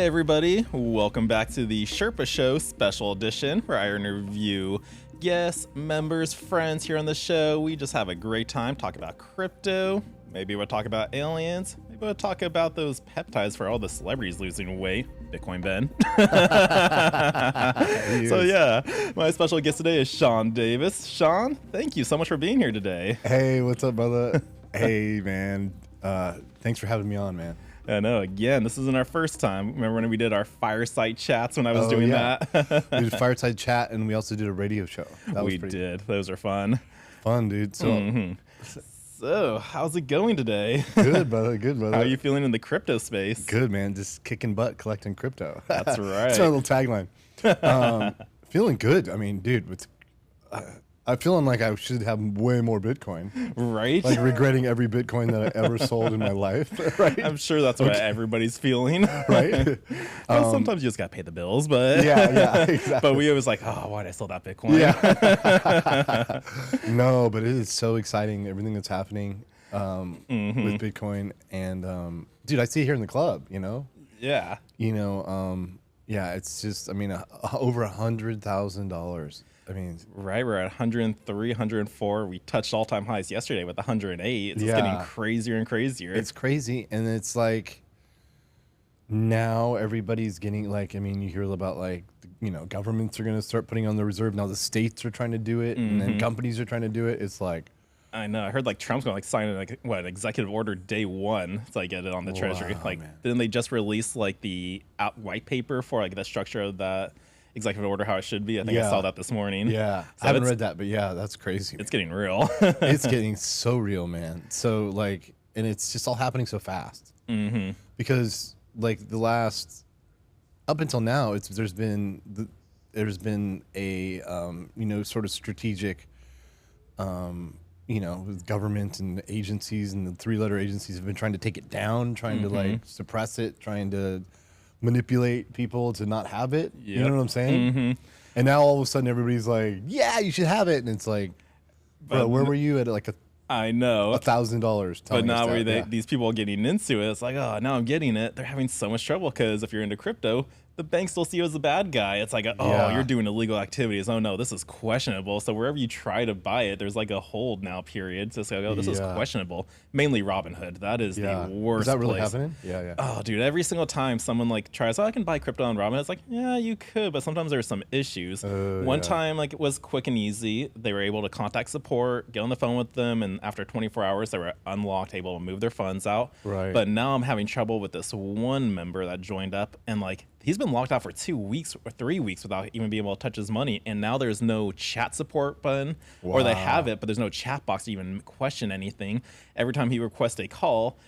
everybody, welcome back to the Sherpa Show special edition where I interview guests, members, friends here on the show. We just have a great time talking about crypto. Maybe we'll talk about aliens. Maybe we'll talk about those peptides for all the celebrities losing weight. Bitcoin Ben. So yeah, my special guest today is Sean Davis. Sean, thank you so much for being here today. Hey, what's up, brother? Hey, man. Thanks for having me on, man. I know, again, this isn't our first time. Remember when we did our fireside chats when I was doing that? We did fireside chat, and we also did a radio show. We did. Those are fun. Fun, dude. So, So, how's it going today? Good, brother. Good, brother. How are you feeling in the crypto space? Good, man. Just kicking butt, collecting crypto. That's right. That's our little tagline. Feeling good. I mean, dude, I'm feeling like I should have way more Bitcoin. Right? Like regretting every Bitcoin that I ever sold in my life. Right? I'm sure that's what everybody's feeling. Right? Well, sometimes you just got to pay the bills, but yeah, exactly. But we always like, oh, why'd I sell that Bitcoin? Yeah. No, but it is so exciting, everything that's happening with Bitcoin. And, dude, I see it here in the club, you know? Yeah. Yeah, it's just, I mean, over $100,000. I mean, right, we're at 103, 104. We touched all-time highs yesterday with 108. It's just getting crazier and crazier. It's crazy, and it's like now everybody's getting like, I mean, you hear about like, governments are going to start putting on the reserve. Now the states are trying to do it, and then companies are trying to do it. It's like, I know. I heard like Trump's going to like sign an executive order day one to like get it on the Treasury. Like, didn't they just release like the white paper for like the structure of that executive order, how it should be? I think I saw that this morning. Yeah, so I haven't read that, but yeah, that's crazy. It's getting real. It's getting so real, man. So like, and it's just all happening so fast. Because like up until now, there's been a sort of strategic, with government and agencies, and the three-letter agencies have been trying to take it down, trying to like suppress it, trying to manipulate people to not have it. You know what I'm saying? And now all of a sudden everybody's like, yeah, you should have it. And it's like, bro, where were you at like I know $1,000? But now these people are getting into it. It's like, oh, now I'm getting it. They're having so much trouble because if you're into crypto, the banks still see you as a bad guy. It's like, you're doing illegal activities. Oh no, this is questionable. So wherever you try to buy it, there's like a hold now period. So it's like, this is questionable. Mainly Robinhood. That is the worst. Is that really place. happening? Yeah. Oh, dude, every single time someone like tries, I can buy crypto on Robinhood. It's like, yeah, you could, but sometimes there's some issues. One time, like, it was quick and easy. They were able to contact support, get on the phone with them, and after 24 hours, they were unlocked, able to move their funds out. Right. But now I'm having trouble with this one member that joined up, and like, he's been locked out for 2 weeks or 3 weeks without even being able to touch his money. And now there's no chat support button, or they have it, but there's no chat box to even question anything. Every time he requests a call,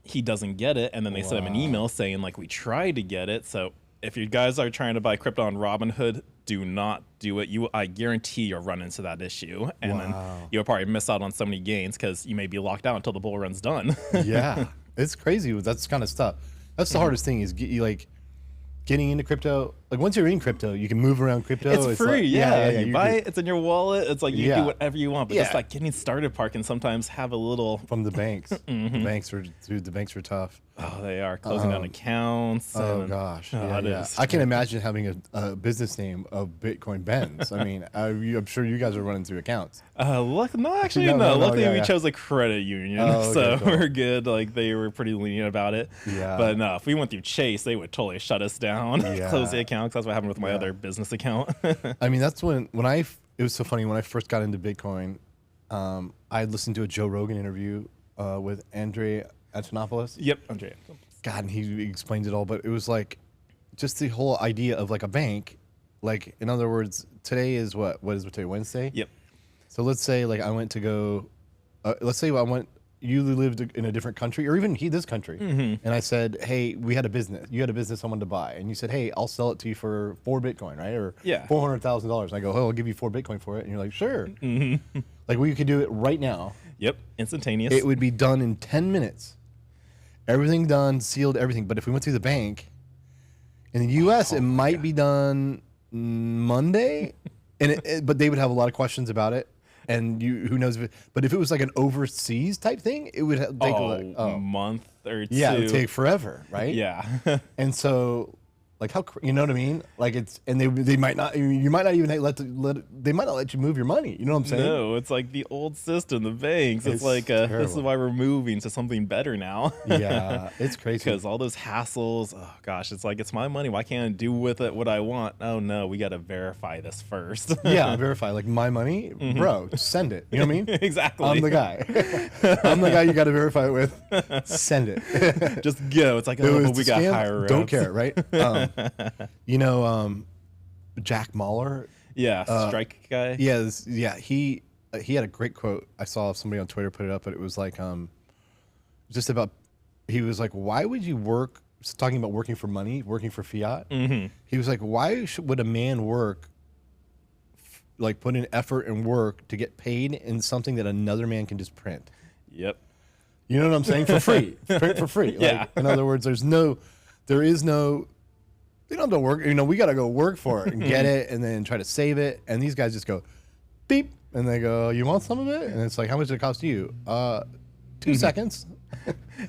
he doesn't get it. And then they send him an email saying like, we tried to get it. So if you guys are trying to buy crypto on Robinhood, do not do it. I guarantee you'll run into that issue. And then you'll probably miss out on so many gains because you may be locked out until the bull run's done. Yeah, it's crazy with that kind of stuff. That's the hardest thing is getting into crypto. Like once you're in crypto, you can move around crypto. It's free, like, you buy it, it's in your wallet. It's like you do whatever you want. But just like getting started part can sometimes have a little from the banks. The banks are tough. Oh, they are closing down accounts. Oh gosh, I can imagine having a business name of Bitcoin Benz. I mean, I'm sure you guys are running through accounts. No. Luckily, we chose a credit union, so we're good. Like they were pretty lenient about it. Yeah. But no, if we went through Chase, they would totally shut us down, close the account. That's what happened with my other business account. I mean, that's when it was so funny when I first got into Bitcoin. I listened to a Joe Rogan interview with Andre Antonopoulos. Yep, Andre. God, and he explained it all, but it was like just the whole idea of like a bank. Like in other words, today is what is today, Wednesday? Yep. So let's say like I went to go. Let's say you lived in a different country, or even this country, and I said, hey, you had a business I wanted to buy, and you said, hey, I'll sell it to you for 4 Bitcoin, right? Or $400,000. And I go, I'll give you 4 Bitcoin for it, and you're like, sure. Like we could do it right now. Yep, instantaneous. It would be done in 10 minutes. Everything done, sealed, everything. But if we went through the bank, in the U.S., it might be done Monday, but they would have a lot of questions about it. and who knows but if it was like an overseas type thing, it would take like a month or two. Yeah, it would take forever, right? Yeah. And so, like, you know what I mean? Like, it's, and they might not, you might not even they might not let you move your money. You know what I'm saying? No, it's like the old system, the banks. It's like, this is why we're moving to something better now. Yeah, it's crazy. Because all those hassles, oh gosh, it's like, it's my money. Why can't I do with it what I want? Oh no, we got to verify this first. Yeah, verify. Like, my money, bro, just send it. You know what I mean? Exactly. I'm the guy. I'm the guy you got to verify it with. Send it. Just go. It's like, oh, but we got higher reps. Don't care, right? Jack Mahler. Yeah, strike guy. Yeah, he had a great quote. I saw somebody on Twitter put it up, but it was like, just about, he was like, why would you work, talking about working for money, working for fiat. He was like, why would a man work, like put in effort and work to get paid in something that another man can just print? Yep. You know what I'm saying? For free. Print for free. Yeah. Like, in other words, there is no, they don't have to work. You know, we got to go work for it and get it and then try to save it. And these guys just go beep and they go, you want some of it? And it's like, how much did it cost you? 2 seconds.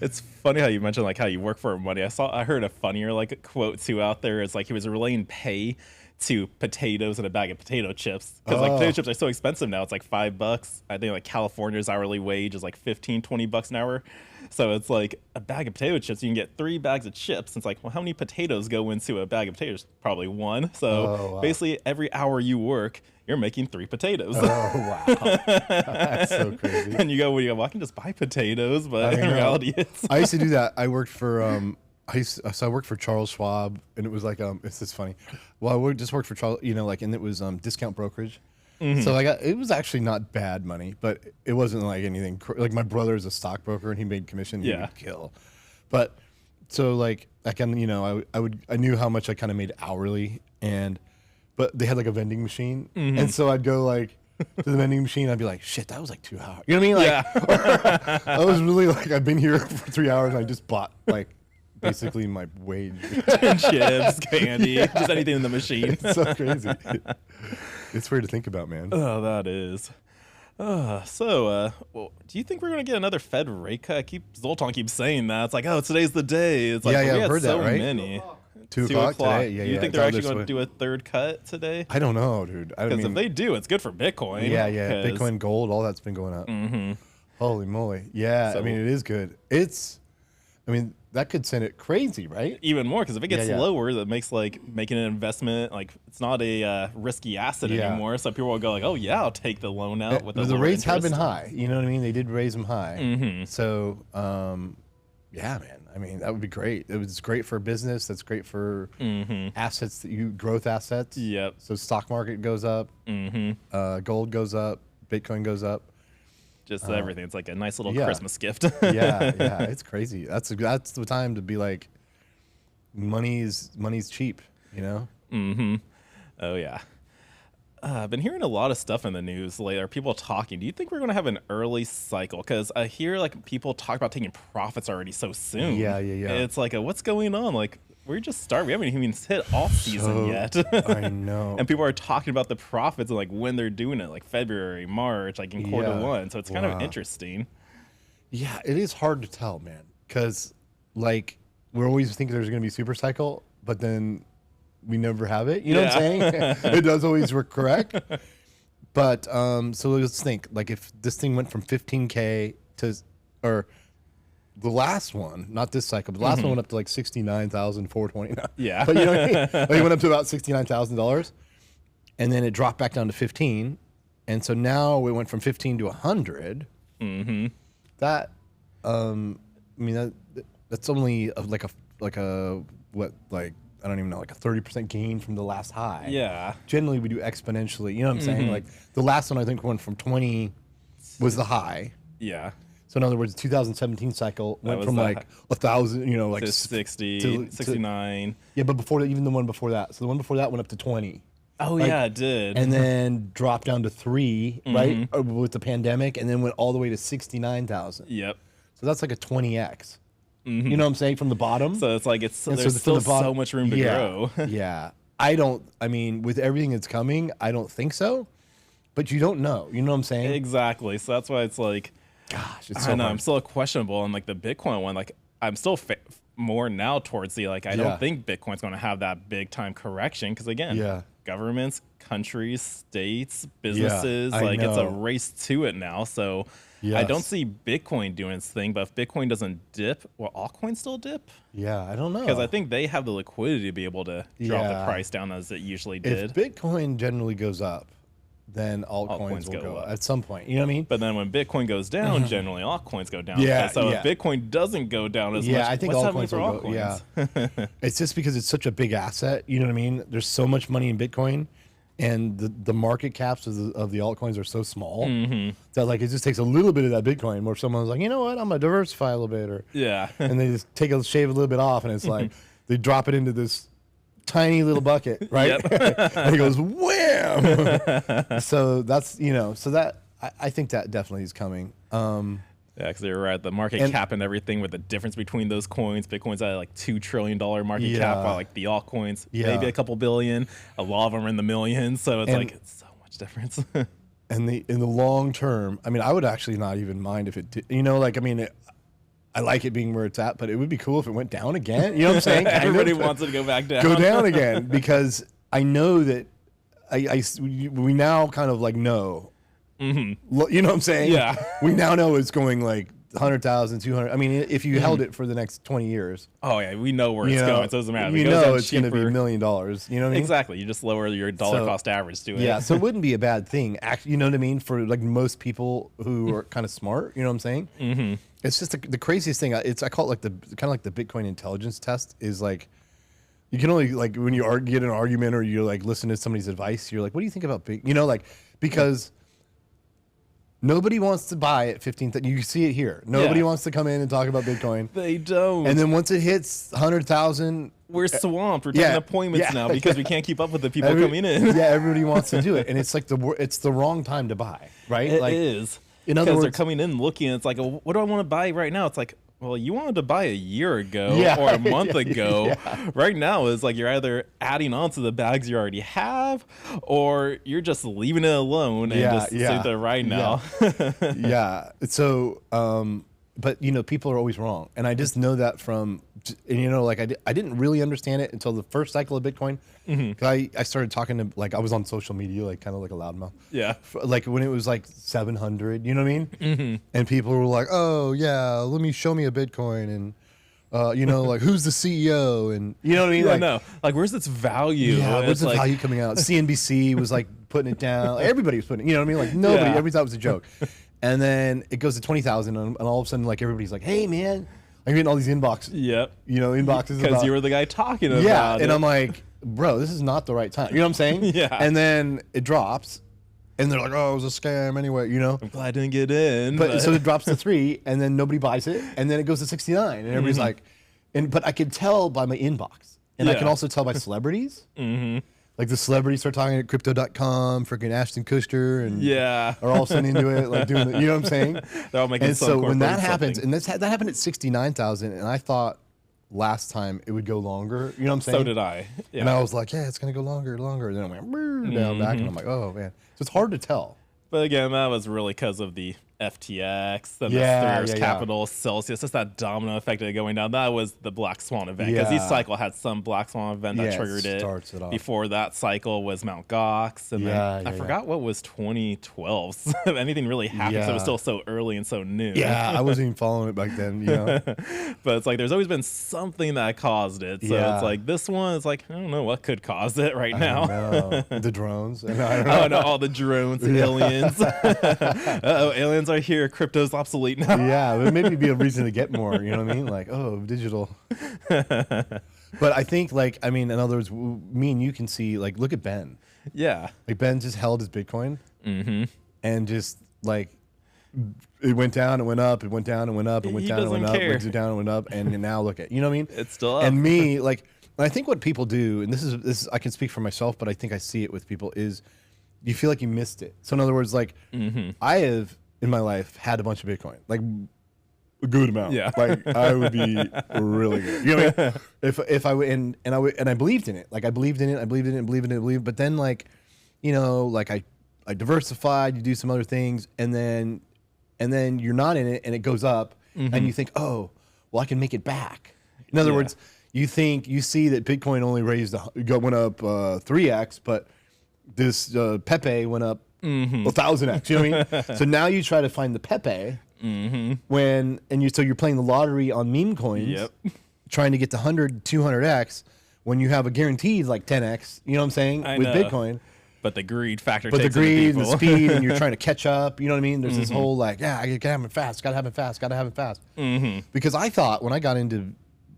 It's funny how you mentioned like how you work for money. I heard a funnier like quote too out there. It's like he was relaying pay to potatoes and a bag of potato chips, because like potato chips are so expensive now. It's like $5. I think like California's hourly wage is like $15-20 an hour. So it's like a bag of potato chips, you can get 3 bags of chips. It's like, well, how many potatoes go into a bag of potatoes? Probably 1. So basically every hour you work, you're making 3 potatoes. Oh, wow. That's so crazy. And you go, well, I can just buy potatoes, but in reality it's... I used to do that. I worked for, I worked for Charles Schwab, and it was like, it's just funny. Well, I just worked for Charles, you know, like, and it was discount brokerage. So it was actually not bad money, but it wasn't like anything, like my brother is a stockbroker and he made commission, he would kill. But so like, I can, you know, I knew how much I kind of made hourly, but they had like a vending machine. And so I'd go like to the vending machine, I'd be like, shit, that was like 2 hours. You know what I mean? Like, I was really like, I've been here for 3 hours and I just bought like basically my wage. Chips, candy, just anything in the machine. It's so crazy. It's weird to think about, man. Oh, that is. Well, do you think we're going to get another Fed rate cut? Zoltan keeps saying that. It's like, oh, today's the day. It's like, yeah, we I've had heard so that, right? many. 2 o'clock today? Yeah, Do you think they're actually going to do a third cut today? I don't know, dude. Because if they do, it's good for Bitcoin. Yeah. Bitcoin, gold, all that's been going up. Holy moly. Yeah, I mean, it is good. That could send it crazy, right? Even more, because if it gets lower, that makes like making an investment, like it's not a risky asset anymore. So people will go like, oh yeah, I'll take the loan out with the rates have been high. You know what I mean? They did raise them high. So, yeah, man. I mean, that would be great. It was great for business. That's great for assets growth assets. Yep. So stock market goes up. Gold goes up. Bitcoin goes up. Just everything. It's like a nice little Christmas gift. yeah, it's crazy. That's the time to be like, money's cheap, you know? Oh yeah. I've been hearing a lot of stuff in the news lately. Are people talking? Do you think we're going to have an early cycle? Because I hear like people talk about taking profits already so soon. Yeah. It's like, what's going on? Like, we're just starting. We haven't even hit off season yet. I know. And people are talking about the profits and like when they're doing it, like February, March, like in quarter one. So it's kind of interesting. Yeah, it is hard to tell, man. Because like we're always thinking there's going to be super cycle, but then we never have it. You know what I'm saying? It does always work correct. But so let's think. Like if this thing went from 15K to, or the last one, not this cycle, but the last one went up to like $69,429. Yeah. But you know what I mean? Like it went up to about $69,000, and then it dropped back down to 15, and so now it went from 15 to 100. That, I mean that's only like a what, like I don't even know, like a 30% gain from the last high. Yeah. Generally we do exponentially. You know what I'm saying? Like the last one I think went from 20 was the high. Yeah. So in other words, the 2017 cycle went from like 1,000, you know, like to 60, 69. Yeah, but before that, even the one before that. So the one before that went up to 20. Oh, like, yeah, it did. And then dropped down to 3, right, with the pandemic, and then went all the way to 69,000. Yep. So that's like a 20x. You know what I'm saying, from the bottom? So it's like there's still so much room to grow. Yeah. I mean, with everything that's coming, I don't think so. but you don't know. You know what I'm saying? Exactly. So that's why it's like, Gosh, it's I so don't know. hard. I'm still questionable. And like the Bitcoin one, like I'm still more now towards the like, I Yeah. don't think Bitcoin's going to have that big time correction. Cause again, Yeah. governments, countries, states, businesses, I like it's a know. race to it now. So I don't Yes. see Bitcoin doing its thing, but if Bitcoin doesn't dip, will altcoins still dip? Yeah, I don't know. Because I think they have the liquidity to be able to drop the Yeah. price down as it usually if did. Bitcoin generally goes up, then altcoins will go up at some point. You know what I mean? But then when Bitcoin goes down, generally altcoins go down. Yeah, So yeah. if Bitcoin doesn't go down as Yeah, much, I think what's happening altcoins for will go. altcoins? Yeah, it's just because it's such a big asset. You know what I mean? There's so much money in Bitcoin, and the market caps of the altcoins are so small that like it just takes a little bit of that Bitcoin where someone's like, you know what, I'm gonna diversify a little bit, or Yeah. and they just shave a little bit off, and it's like they drop it into this tiny little bucket, right? And it goes wham. So that's so that I think that definitely is coming. Yeah, because you're right. The market cap and everything with the difference between those coins. Bitcoin's at like $2 trillion market cap, while like the altcoins, maybe a couple billion. A lot of them are in the millions. So it's like it's so much difference. And in the long term, I mean, I would actually not even mind if it did, like, I mean, I like it being where it's at, but it would be cool if it went down again. You know what I'm saying? Everybody wants it to go back down. Go down again, because I know that we now kind of like know. Mm-hmm. You know what I'm saying? Yeah. We now know it's going like 100,000, 200. I mean, if you held it for the next 20 years. Oh, yeah. We know where it's going. So it doesn't matter. You know it's going to be $1 million. You know what I mean? Exactly. You just lower your dollar cost average to it. Yeah. So it wouldn't be a bad thing. You know what I mean? For like most people who are kind of smart. You know what I'm saying? Mm-hmm. It's just the craziest thing. I call it like the kind of like the Bitcoin intelligence test is like, you can only like when you get an argument or you like listen to somebody's advice, you're like, what do you think about big? Like because nobody wants to buy at 15. You see it here. Nobody wants to come in and talk about Bitcoin. They don't. And then once it hits 100,000, we're swamped. We're taking appointments now because we can't keep up with the people coming in. Yeah, everybody wants to do it, and it's like it's the wrong time to buy, right? It like, is. In other Because words, they're coming in looking, and it's like, what do I want to buy right now? It's like, well, you wanted to buy a year ago or a month ago. Right now is like you're either adding on to the bags you already have, or you're just leaving it alone and just sit there right now. Yeah. So, but people are always wrong, and I just know that from, and like I didn't really understand it until the first cycle of Bitcoin. Because I started talking to, like, I was on social media, like kind of like a loudmouth. Yeah. Like when it was like 700, you know what I mean? And people were like, oh yeah, let me show me a Bitcoin, and like who's the CEO, and you know what I mean? Yeah, Like, no. Like, where's its value? yeah, where's It's the like, value coming out? CNBC was like putting it down. Like, everybody was putting it, you know what I mean? Like nobody, everybody thought it was a joke. And then it goes to 20,000, and all of a sudden, like everybody's like, hey man, I'm getting all these inboxes. Yep. Inboxes Because you were the guy talking about it. and I'm like, bro, this is not the right time. You know what I'm saying? Yeah. And then it drops, and they're like, oh, it was a scam anyway, I'm glad I didn't get in. But so it drops to 3, and then nobody buys it, and then it goes to 69, and everybody's like, but I can tell by my inbox, and I can also tell by celebrities. Like the celebrities start talking at crypto.com, freaking Ashton Kutcher, and are all sitting into it, like doing you know what I'm saying? They're all making And so when that happens, something. and that happened at 69,000, and I thought last time it would go longer. You know what I'm saying? So did I. Yeah. And I was like, yeah, it's gonna go longer. And then I went down back, and I'm like, oh man, so it's hard to tell. But again, that was really because of the FTX, then Yeah, the Thirst yeah, yeah. Capital, Celsius, just that domino effect of it going down. That was the Black Swan event, because each Yeah. cycle had some Black Swan event that Yeah, it triggered it. starts it off. Before that cycle was Mt. Gox, and then I forgot what was 2012. If anything really happened, 'cause it was still so early and so new. Yeah, I wasn't even following it back then. You know, But it's like there's always been something that caused it. So Yeah. it's like this one is like, I don't know what could cause it right now. the drones. And I don't know. Oh no, all the drones, aliens. Uh-oh, aliens are here. Crypto's obsolete now. Yeah, it would maybe be a reason to get more. You know what I mean? Like, oh, digital. But I think, like, I mean, in other words, me and you can see, like, look at Ben. Yeah. Like, Ben just held his Bitcoin, and just like it went down, it went up, it went down, it went up, it went He down, it went doesn't up, care. went down, it went up, and now look at, you know what I mean? It's still up. And me, like, I think what people do, and this is I can speak for myself, but I think I see it with people, is you feel like you missed it. So in other words, like, I have in my life had a bunch of Bitcoin, like a good amount. Yeah. Like I would be really good. You know what I mean? If I would, and I believed in it. Like I believed in it. But then, like, you know, like I like diversified, you do some other things, and then you're not in it, and it goes up, and you think, oh, well, I can make it back. In other words, you see that Bitcoin only went up 3x, but this Pepe went up 1,000x. You know what I mean? So now you try to find the Pepe so you're playing the lottery on meme coins, trying to get to 100, 200x when you have a guaranteed like 10x. You know what I'm saying? With Bitcoin. But the greed factor. But the greed and the speed, and you're trying to catch up. You know what I mean? There's this whole like, I gotta have it fast. Gotta have it fast. Gotta have it fast. Because I thought when I got into,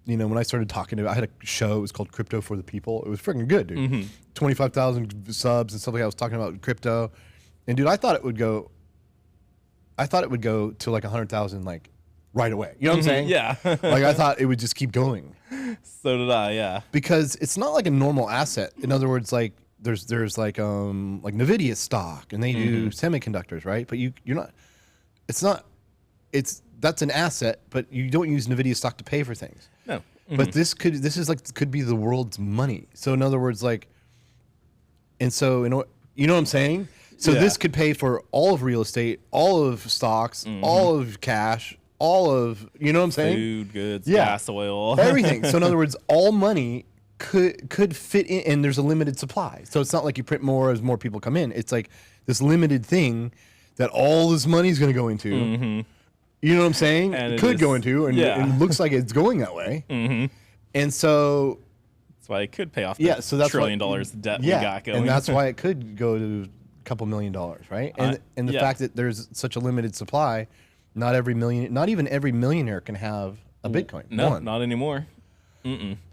when I started talking to, I had a show. It was called Crypto for the People. It was freaking good, dude. 25,000 subs and stuff like that. I was talking about crypto, and dude, I thought it would go to like 100,000 like right away. You know what I'm saying? Yeah. Like I thought it would just keep going. So did I. Yeah. Because it's not like a normal asset. In other words, like. There's like Nvidia stock, and they do semiconductors, right? But that's an asset, but you don't use Nvidia stock to pay for things. No. But this could be the world's money. So in other words, like, and so you know what I'm saying? So this could pay for all of real estate, all of stocks, all of cash, all of, you know what I'm saying? Food, goods, gas, oil, everything. So in other words, all money could fit in, and there's a limited supply. So it's not like you print more as more people come in. It's like this limited thing that all this money is going to go into. You know what I'm saying? And it could go into, and it looks like it's going that way. And so that's why it could pay off the $1 trillion debt we got going. And that's why it could go to a couple $1 million, right? And the fact that there's such a limited supply, not even every millionaire can have a Bitcoin. No, not anymore.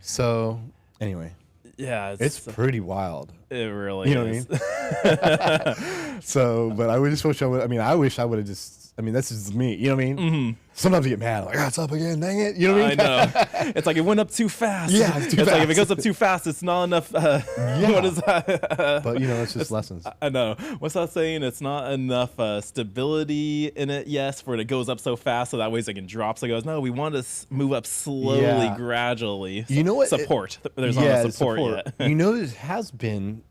So anyway, it's pretty wild. It really is. What I mean? So, but I just wish I would. I wish I would have just. This is me. You know what I mean? Sometimes I get mad, like, it's up again. Dang it! You know what I mean? I know. It's like it went up too fast. Yeah, it's too fast. Like if it goes up too fast, it's not enough. What is that? But it's just lessons. I know. What's that saying? It's not enough stability in it. Yes, for it goes up so fast, so that way it can drop. So it goes. No, we want to move up slowly, gradually. You know what? Support. There's not enough support yet. It has been.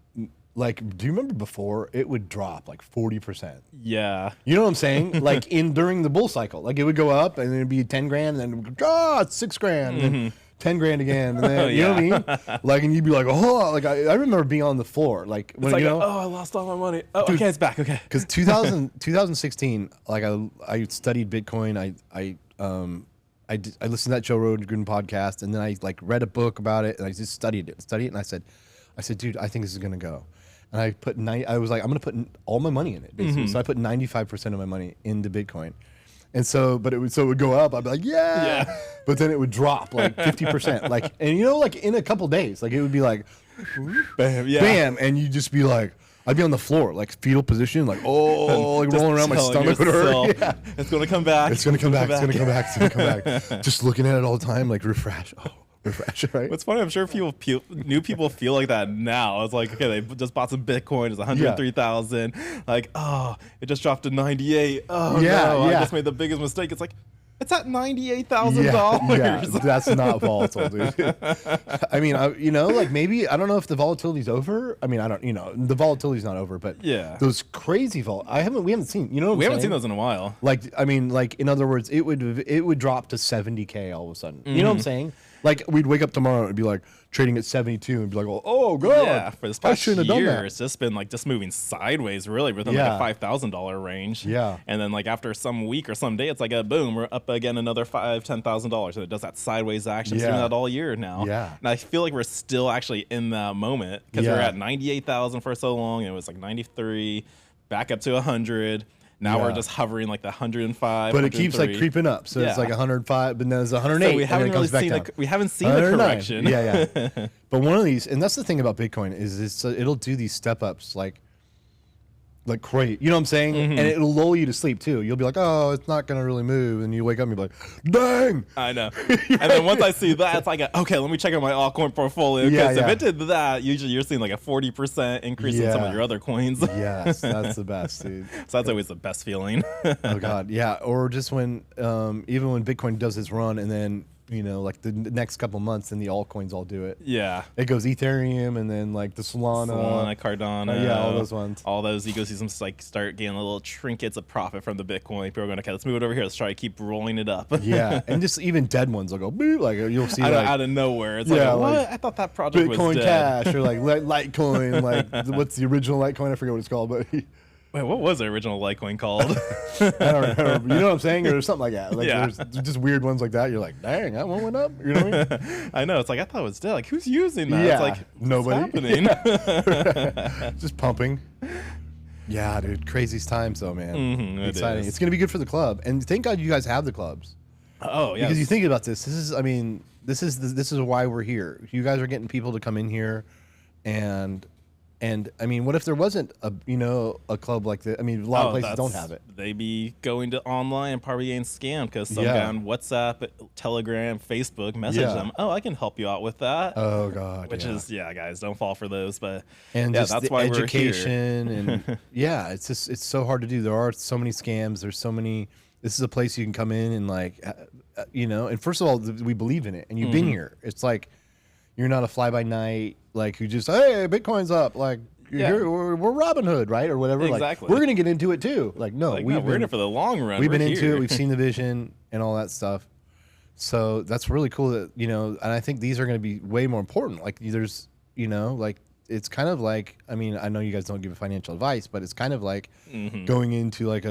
Like, do you remember before it would drop like 40%? Yeah. You know what I'm saying? Like during the bull cycle, like it would go up and then it'd be 10 grand, and then it would go, it's 6 grand, and then 10 grand again, and then you know what I mean? Like, and you'd be like, oh, like I remember being on the floor, like when it's like, oh, I lost all my money. Oh, dude, okay, it's back. Okay. Because 2016, like I studied Bitcoin. I listened to that Joe Rogan podcast, and then I like read a book about it, and I just studied it, and I said, dude, I think this is gonna go. And I was like, I'm going to put all my money in it, basically. So I put 95% of my money into Bitcoin. And so, but it would go up. I'd be like, yeah. But then it would drop like 50%. Like, and like in a couple days, like it would be like, bam. And you'd just be like, I'd be on the floor, like fetal position, like, like rolling around, my stomach would hurt. Yeah. It's going to come back. It's going to come back. It's going to come back. It's going to come back. Just looking at it all the time, like refresh. Right? What's funny, I'm sure new people feel like that now. It's like, okay, they just bought some Bitcoin. It's 103,000. Like, oh, it just dropped to 98. Oh no, I just made the biggest mistake. It's like, it's at $98,000. Yeah, that's not volatile, dude. Like maybe, I don't know if the volatility's over. I don't, the volatility's not over, but those crazy we haven't seen, we haven't seen those in a while. Like, in other words, it would drop to 70K all of a sudden. You know what I'm saying? Like we'd wake up tomorrow and it'd be like trading at 72 and be like, oh god, yeah. For this past year, it's just been like just moving sideways, really, within like a $5,000 range. Yeah, and then like after some week or some day, it's like a boom, we're up again another $5,000-$10,000. So it does that sideways action. It's doing that all year now. Yeah, and I feel like we're still actually in that moment because we're at 98,000 for so long, and it was like 93, back up to 100. Now we're just hovering like the 105. But it keeps like creeping up. So it's like 105, but then it's 108. So we haven't really seen the correction. Yeah. But one of these, and that's the thing about Bitcoin, is it'll do these step ups like great. You know what I'm saying? And it'll lull you to sleep too. You'll be like, oh, it's not going to really move. And you wake up and you'll be like, dang. I know. And then once I see that, it's like, okay, let me check out my altcoin portfolio. Because if it did that, usually you're seeing like a 40% increase in some of your other coins. Yes, that's the best, dude. So that's always the best feeling. Oh, God. Yeah. Or just when, even when Bitcoin does its run and then like the next couple months, and the altcoins all do it. Yeah. It goes Ethereum, and then like the Solana, Cardano, yeah, all those ones. All those ecosystems like start getting little trinkets of profit from the Bitcoin. People are going to, okay, let's move it over here. Let's try to keep rolling it up. Yeah, and just even dead ones will go boop, like you'll see out of nowhere. It's like, what? I thought that project Bitcoin was dead. Cash or like Litecoin, like what's the original Litecoin? I forget what it's called, but. Wait, what was the original Litecoin called? I don't remember. You know what I'm saying? Or something like that. Like Yeah. there's just weird ones like that. You're like, dang, that one went up. You know what I mean? I know. It's like, I thought it was dead. Like, who's using that? Yeah, It's like, nobody. what's happening? Just pumping. Yeah, dude. Crazy times though, man. Exciting. is. It's gonna be good for the club. And thank God you guys have the clubs. Oh, yeah. Because you think about this. This is why we're here. You guys are getting people to come in here, and I mean, what if there wasn't a club like that? I mean, a lot of places don't have it. They be going to online and probably getting scammed because some Yeah. guy on WhatsApp, Telegram, Facebook message Yeah. them. Oh, I can help you out with that. Oh God. Which is, guys, don't fall for those. But and yeah, just that's the why education we're here. and it's so hard to do. There are so many scams. There's so many. This is a place you can come in and like, and first of all, we believe in it, and you've been here. It's like you're not a fly by night like who just Bitcoin's up like. We're Robin Hood, right, or whatever. Exactly. Like, we're gonna get into it too. Like, no, we're in it for the long run. We've been We're into here. it. We've seen the vision and all that stuff. So that's really cool that and I think these are going to be way more important. Like, there's like it's kind of like, I mean, I know you guys don't give financial advice, but it's kind of like going into like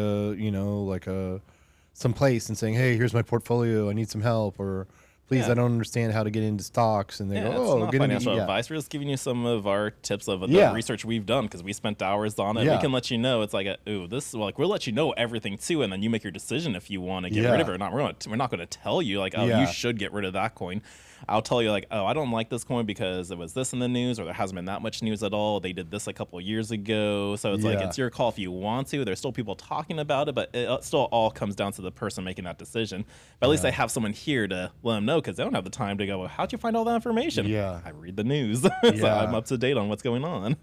some place and saying, hey, here's my portfolio. I need some help, or please, I don't understand how to get into stocks. And they go, it's not get financial into advice. We're just giving you some of our tips of the research we've done because we spent hours on it. Yeah. We can let you know. It's like, we'll let you know everything too, and then you make your decision if you want to get rid of it or not. We're not going to tell you like, you should get rid of that coin. I'll tell you like, I don't like this coin because it was this in the news, or there hasn't been that much news at all. They did this a couple of years ago. So it's like, it's your call if you want to. There's still people talking about it, but it still all comes down to the person making that decision. But at least they have someone here to let them know, because they don't have the time to go, well, how'd you find all that information? Yeah. I read the news. So I'm up to date on what's going on.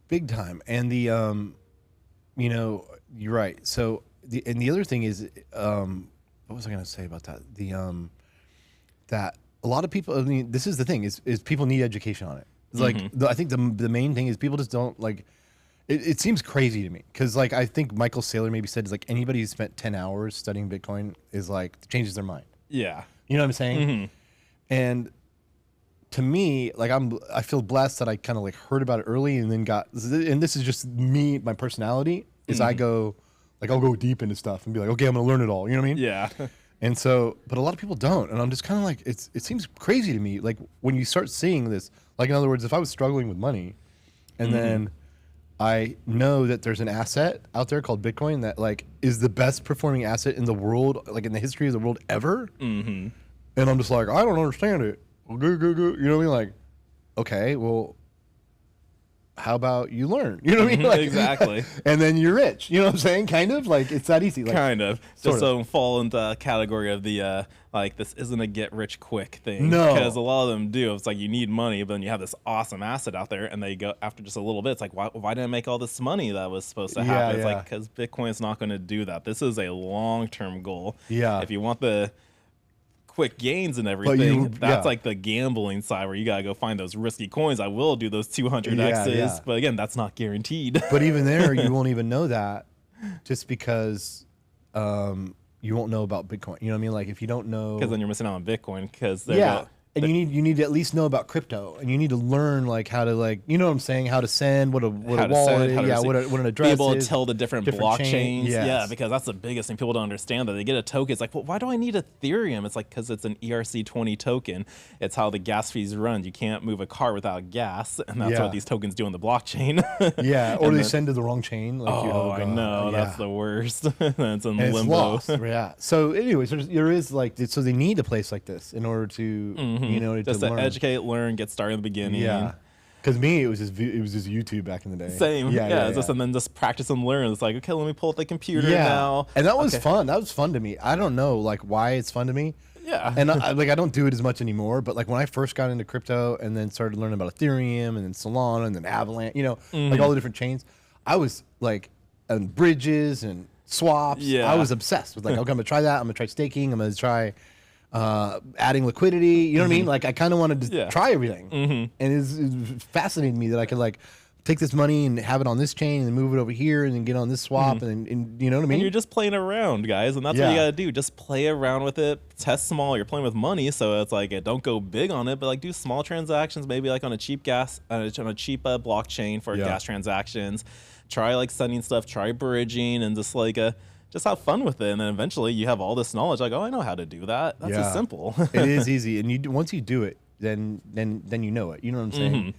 Big time. And the, you're right. So the other thing is, what was I going to say about that? That a lot of people, I mean, this is the thing is people need education on it. It's like, I think the main thing is people just don't like, it seems crazy to me. Cause like, I think Michael Saylor maybe said, is like anybody who spent 10 hours studying Bitcoin is like, changes their mind. Yeah. You know what I'm saying? And to me, like I feel blessed that I kind of like heard about it early and then and this is just me, my personality is I'll go deep into stuff and be like, okay, I'm going to learn it all. You know what I mean? Yeah. And so, but a lot of people don't. And I'm just kind of like, it seems crazy to me. Like when you start seeing this, like in other words, if I was struggling with money and then I know that there's an asset out there called Bitcoin that like is the best performing asset in the world, like in the history of the world ever. And I'm just like, I don't understand it. Well, you know what I mean? Like, okay, well, how about you learn? You know what I mean? Like, exactly. And then you're rich. You know what I'm saying? Kind of like it's that easy. Like, kind of. Sort Just don't fall into the category of the like this isn't a get rich quick thing. No. Because a lot of them do. It's like you need money, but then you have this awesome asset out there, and they go after just a little bit. It's like, why didn't I make all this money that was supposed to happen? It's like, because Bitcoin's not going to do that. This is a long-term goal. Yeah. If you want the quick gains and everything, that's yeah. like the gambling side where you gotta go find those risky coins. I will do those 200 Yeah, X's, yeah. but again, that's not guaranteed. But even there, you won't even know that just because you won't know about Bitcoin. You know what I mean? Like if you don't know, Because then you're missing out on Bitcoin. Because and you need to at least know about crypto, and you need to learn like how to like you know what I'm saying, how to send, what a wallet, what an address be able is, to tell the different different chain, blockchains. yes. Yeah, because that's the biggest thing people don't understand. That they get a token, it's like, well, why do I need Ethereum? It's like because it's an ERC20 token. It's how the gas fees run. You can't move a car without gas, and that's what these tokens do on the blockchain. Yeah, or they send to the wrong chain. Like, I know that's the worst. It's in and limbo. It's lost. Yeah. So, anyways, there is like so they need a place like this in order to Just to to learn. educate, learn, get started in the beginning. Yeah. Because me, it was just YouTube back in the day. Same. Yeah. And then just practice and learn. It's like, okay, let me pull up the computer now. And that was fun. That was fun to me. I don't know like why it's fun to me. Yeah. And I don't do it as much anymore. But like when I first got into crypto and then started learning about Ethereum and then Solana and then Avalanche, like all the different chains, I was like on bridges and swaps. Yeah. I was obsessed with like, okay, I'm gonna try that. I'm gonna try staking. I'm gonna try adding liquidity. You know what I mean? Like I kind of wanted to try everything, and it's fascinating me that I could like take this money and have it on this chain and then move it over here and then get on this swap and you know what I mean? And you're just playing around, guys, and that's what you gotta do. Just play around with it. Test small. You're playing with money, so it's like don't go big on it, but like do small transactions, maybe like on a cheap blockchain for gas transactions. Try like sending stuff. Try bridging and just like just have fun with it, and then eventually you have all this knowledge. Like, oh, I know how to do that. That's just simple. It is easy, and once you do it, then you know it. You know what I'm saying?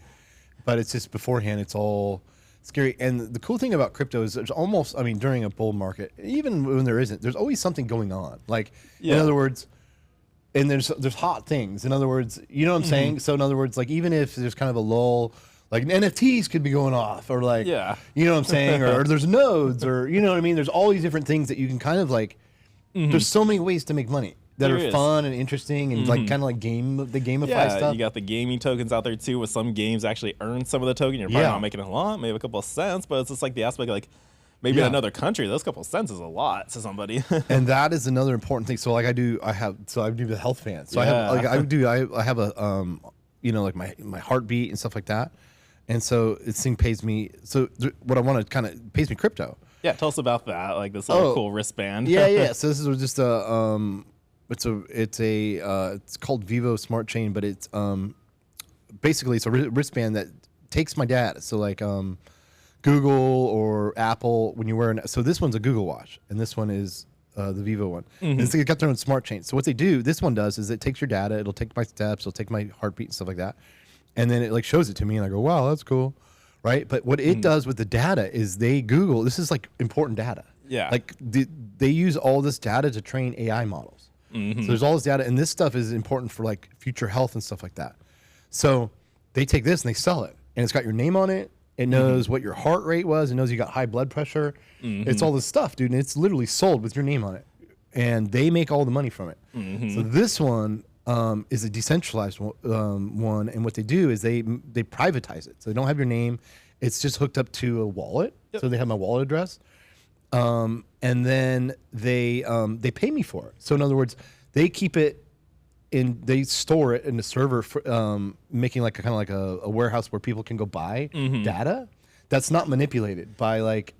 But it's just beforehand, it's all scary. And the cool thing about crypto is there's almost, I mean, during a bull market, even when there isn't, there's always something going on. Like, in other words, and there's hot things. In other words, you know what I'm saying? So in other words, like even if there's kind of a lull, like NFTs could be going off, or like, you know what I'm saying? or there's nodes, or you know what I mean? There's all these different things that you can kind of like, there's so many ways to make money that are fun and interesting and like kind of like gamify stuff. You got the gaming tokens out there too, with some games actually earn some of the token. You're probably not making a lot, maybe a couple of cents, but it's just like the aspect of like maybe in another country, those couple of cents is a lot to somebody. And that is another important thing. So like I do the health fan. So I have a you know, like my heartbeat and stuff like that. And so this thing pays me. So what I want to kind of pays me crypto. Yeah, tell us about that. Like this little cool wristband. Yeah. So this is just a it's called Vivo Smart Chain, but it's basically it's a wristband that takes my data. So like Google or Apple, when you wear so this one's a Google Watch, and this one is the Vivo one. And it's got their own smart chain. So what they do, this one does, is it takes your data. It'll take my steps. It'll take my heartbeat and stuff like that. And then it like shows it to me, and I go, wow, that's cool, right? But what it does with the data is they Google. This is like important data. Yeah. Like they use all this data to train AI models. So there's all this data, and this stuff is important for like future health and stuff like that. So they take this and they sell it, and it's got your name on it. It knows what your heart rate was. It knows you got high blood pressure. It's all this stuff, dude, and it's literally sold with your name on it, and they make all the money from it. So this one is a decentralized one, and what they do is they privatize it. So they don't have your name. It's just hooked up to a wallet. So they have my wallet address, and then they pay me for it. So in other words, they keep it they store it in the server for, making like a kind of like a warehouse where people can go buy data that's not manipulated by like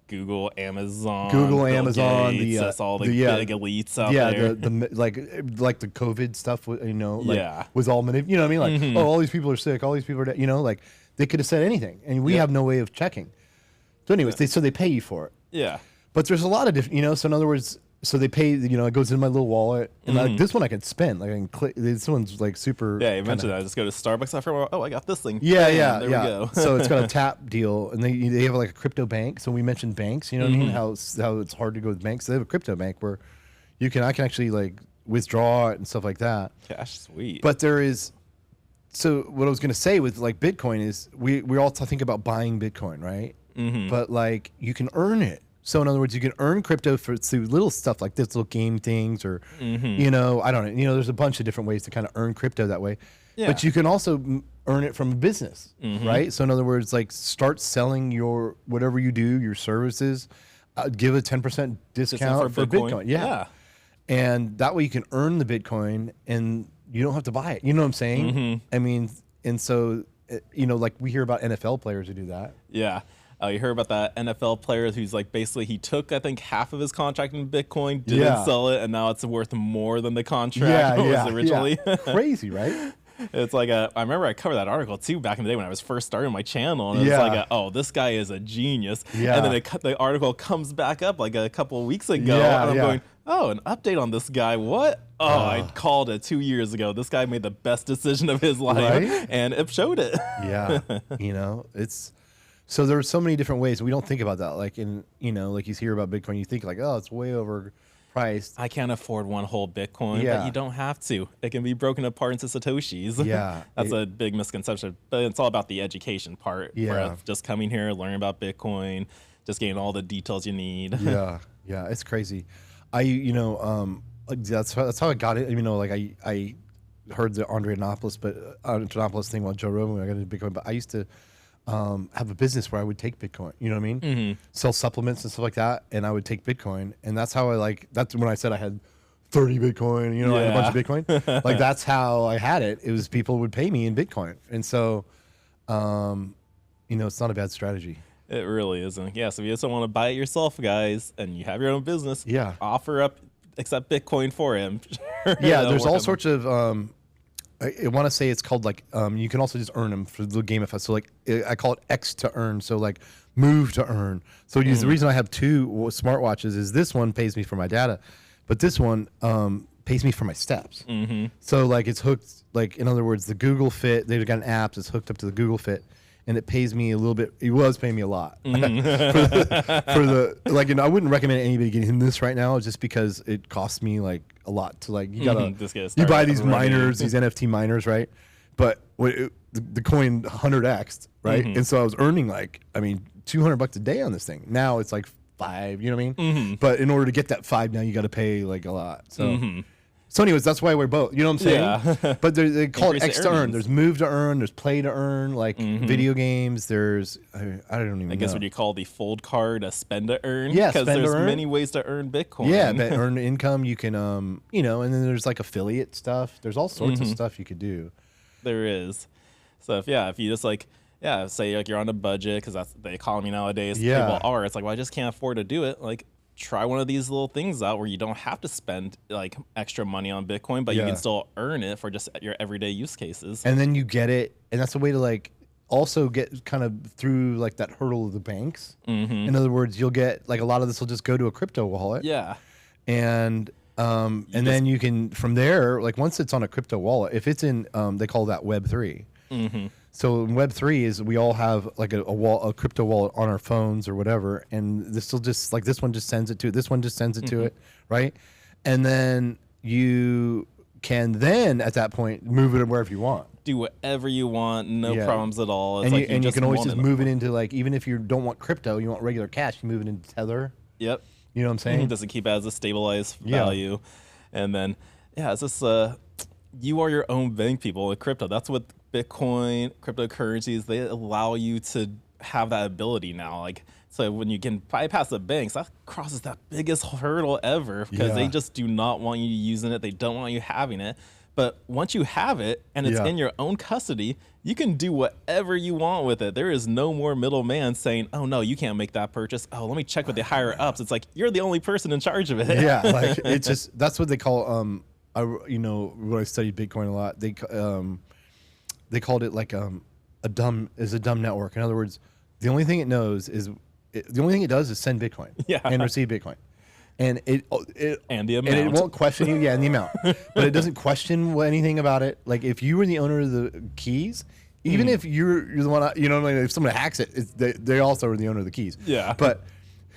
Google, Amazon, Gates, all the big elites out there. the like the COVID stuff, you know, like was all manipulated. You know what I mean? Like, oh, all these people are sick, all these people are dead. You know, like they could have said anything, and we have no way of checking. So, anyways, they pay you for it. Yeah, but there's a lot of different, you know. So in other words, so they pay, you know, it goes in my little wallet, and like, this one I can spend. Like I can click. This one's like super. Yeah, you mentioned that. I just go to Starbucks after a while. Oh, I got this thing. Yeah. There we go. So it's got a tap deal, and they have like a crypto bank. So we mentioned banks. You know what I mean? How it's hard to go with banks. So they have a crypto bank where I can actually like withdraw it and stuff like that. Cash, sweet. But there is. So what I was going to say with like Bitcoin is we all think about buying Bitcoin, right? But like you can earn it. So in other words, you can earn crypto through little stuff like this, little game things, or you know, I don't know. You know, there's a bunch of different ways to kind of earn crypto that way. Yeah. But you can also earn it from a business, right? So in other words, like start selling your whatever you do, your services, give a 10% discount for Bitcoin. Yeah. And that way you can earn the Bitcoin and you don't have to buy it. You know what I'm saying? I mean, and so you know, like we hear about NFL players who do that. Yeah. You heard about that NFL player who's like basically he took I think half of his contract in Bitcoin, didn't sell it, and now it's worth more than the contract was originally. Crazy, right? It's like I remember I covered that article too back in the day when I was first starting my channel, and it's like oh, this guy is a genius. And then the article comes back up like a couple of weeks ago, and I'm going, oh, an update on this guy. What? Oh, I called it 2 years ago. This guy made the best decision of his life, and it showed it. You know, it's. So there are so many different ways. We don't think about that. Like you know, like you hear about Bitcoin, you think like, oh, it's way overpriced. I can't afford one whole Bitcoin, but you don't have to. It can be broken apart into Satoshis. That's a big misconception. But it's all about the education part. Of just coming here, learning about Bitcoin, just getting all the details you need. Yeah, it's crazy. You know, that's how I got it. You know, like I heard the Andre Antonopoulos thing while Joe Rogan. I got into Bitcoin, but I used to. Have a business where I would take Bitcoin, you know what I mean? Sell supplements and stuff like that, and I would take Bitcoin, and that's how that's when I said I had 30 Bitcoin, you know, I had a bunch of Bitcoin. Like that's how I had it. It was people would pay me in Bitcoin. And so, you know, it's not a bad strategy. It really isn't. Yeah, so if you just don't want to buy it yourself, guys, and you have your own business, offer up, accept Bitcoin for him. Yeah, there's all sorts of, I want to say it's called like, you can also just earn them for the gamify. So like, I call it X to earn. So like move to earn. So the reason I have 2 smartwatches is this one pays me for my data, but this one pays me for my steps. So like it's hooked, like in other words, the Google Fit, they've got an app that's hooked up to the Google Fit. And it pays me a little bit. It was paying me a lot for the like. And I wouldn't recommend anybody getting this right now, just because it costs me like a lot to like. You gotta you buy these miners, these NFT miners, right? But the coin 100x, right? And so I was earning like, I mean, $200 a day on this thing. Now it's like 5. You know what I mean? But in order to get that 5, now you got to pay like a lot. So. So anyways, that's why we're both. You know what I'm saying? Yeah. But they call it X to earn. There's move to earn. There's play to earn. Like video games. There's I don't even know. I guess what you call the fold card a spend to earn. Yeah, because there's many ways to earn Bitcoin. Yeah, earn income. You can you know, and then there's like affiliate stuff. There's all sorts of stuff you could do. There is. So if you just like say like you're on a budget, because that's the economy nowadays. People are. It's like, well, I just can't afford to do it. Like, try one of these little things out where you don't have to spend like extra money on Bitcoin, but you can still earn it for just your everyday use cases. And then you get it, and that's a way to like also get kind of through like that hurdle of the banks. In other words, you'll get like a lot of this will just go to a crypto wallet. Yeah. And then you can from there, like once it's on a crypto wallet, if it's in they call that Web3. So in Web3 is we all have like a crypto wallet on our phones or whatever, and this will just like this one just sends it to it, this one just sends it to it, right? And then you can then at that point move it wherever you want. Do whatever you want, no problems at all. It's and you can always just move it into like, even if you don't want crypto, you want regular cash, you move it into Tether. Yep. You know what I'm saying? Doesn't keep it as a stabilized value. And then it's just you are your own bank, people with crypto. That's what Bitcoin, cryptocurrencies, they allow you to have that ability now. Like, so when you can bypass the banks, that crosses that biggest hurdle ever, because they just do not want you using it. They don't want you having it. But once you have it and it's in your own custody, you can do whatever you want with it. There is no more middleman saying, oh, no, you can't make that purchase. Oh, let me check with the higher ups. It's like, you're the only person in charge of it. Yeah, like it's just, that's what they call, you know, when I studied Bitcoin a lot, they called it like a dumb network. In other words, the only thing it knows is the only thing it does is send Bitcoin and receive Bitcoin, and it and the amount, and it won't question you, and the amount, but it doesn't question anything about it. Like if you were the owner of the keys, even if you're the one, you know, like if someone hacks it, they also are the owner of the keys. Yeah, but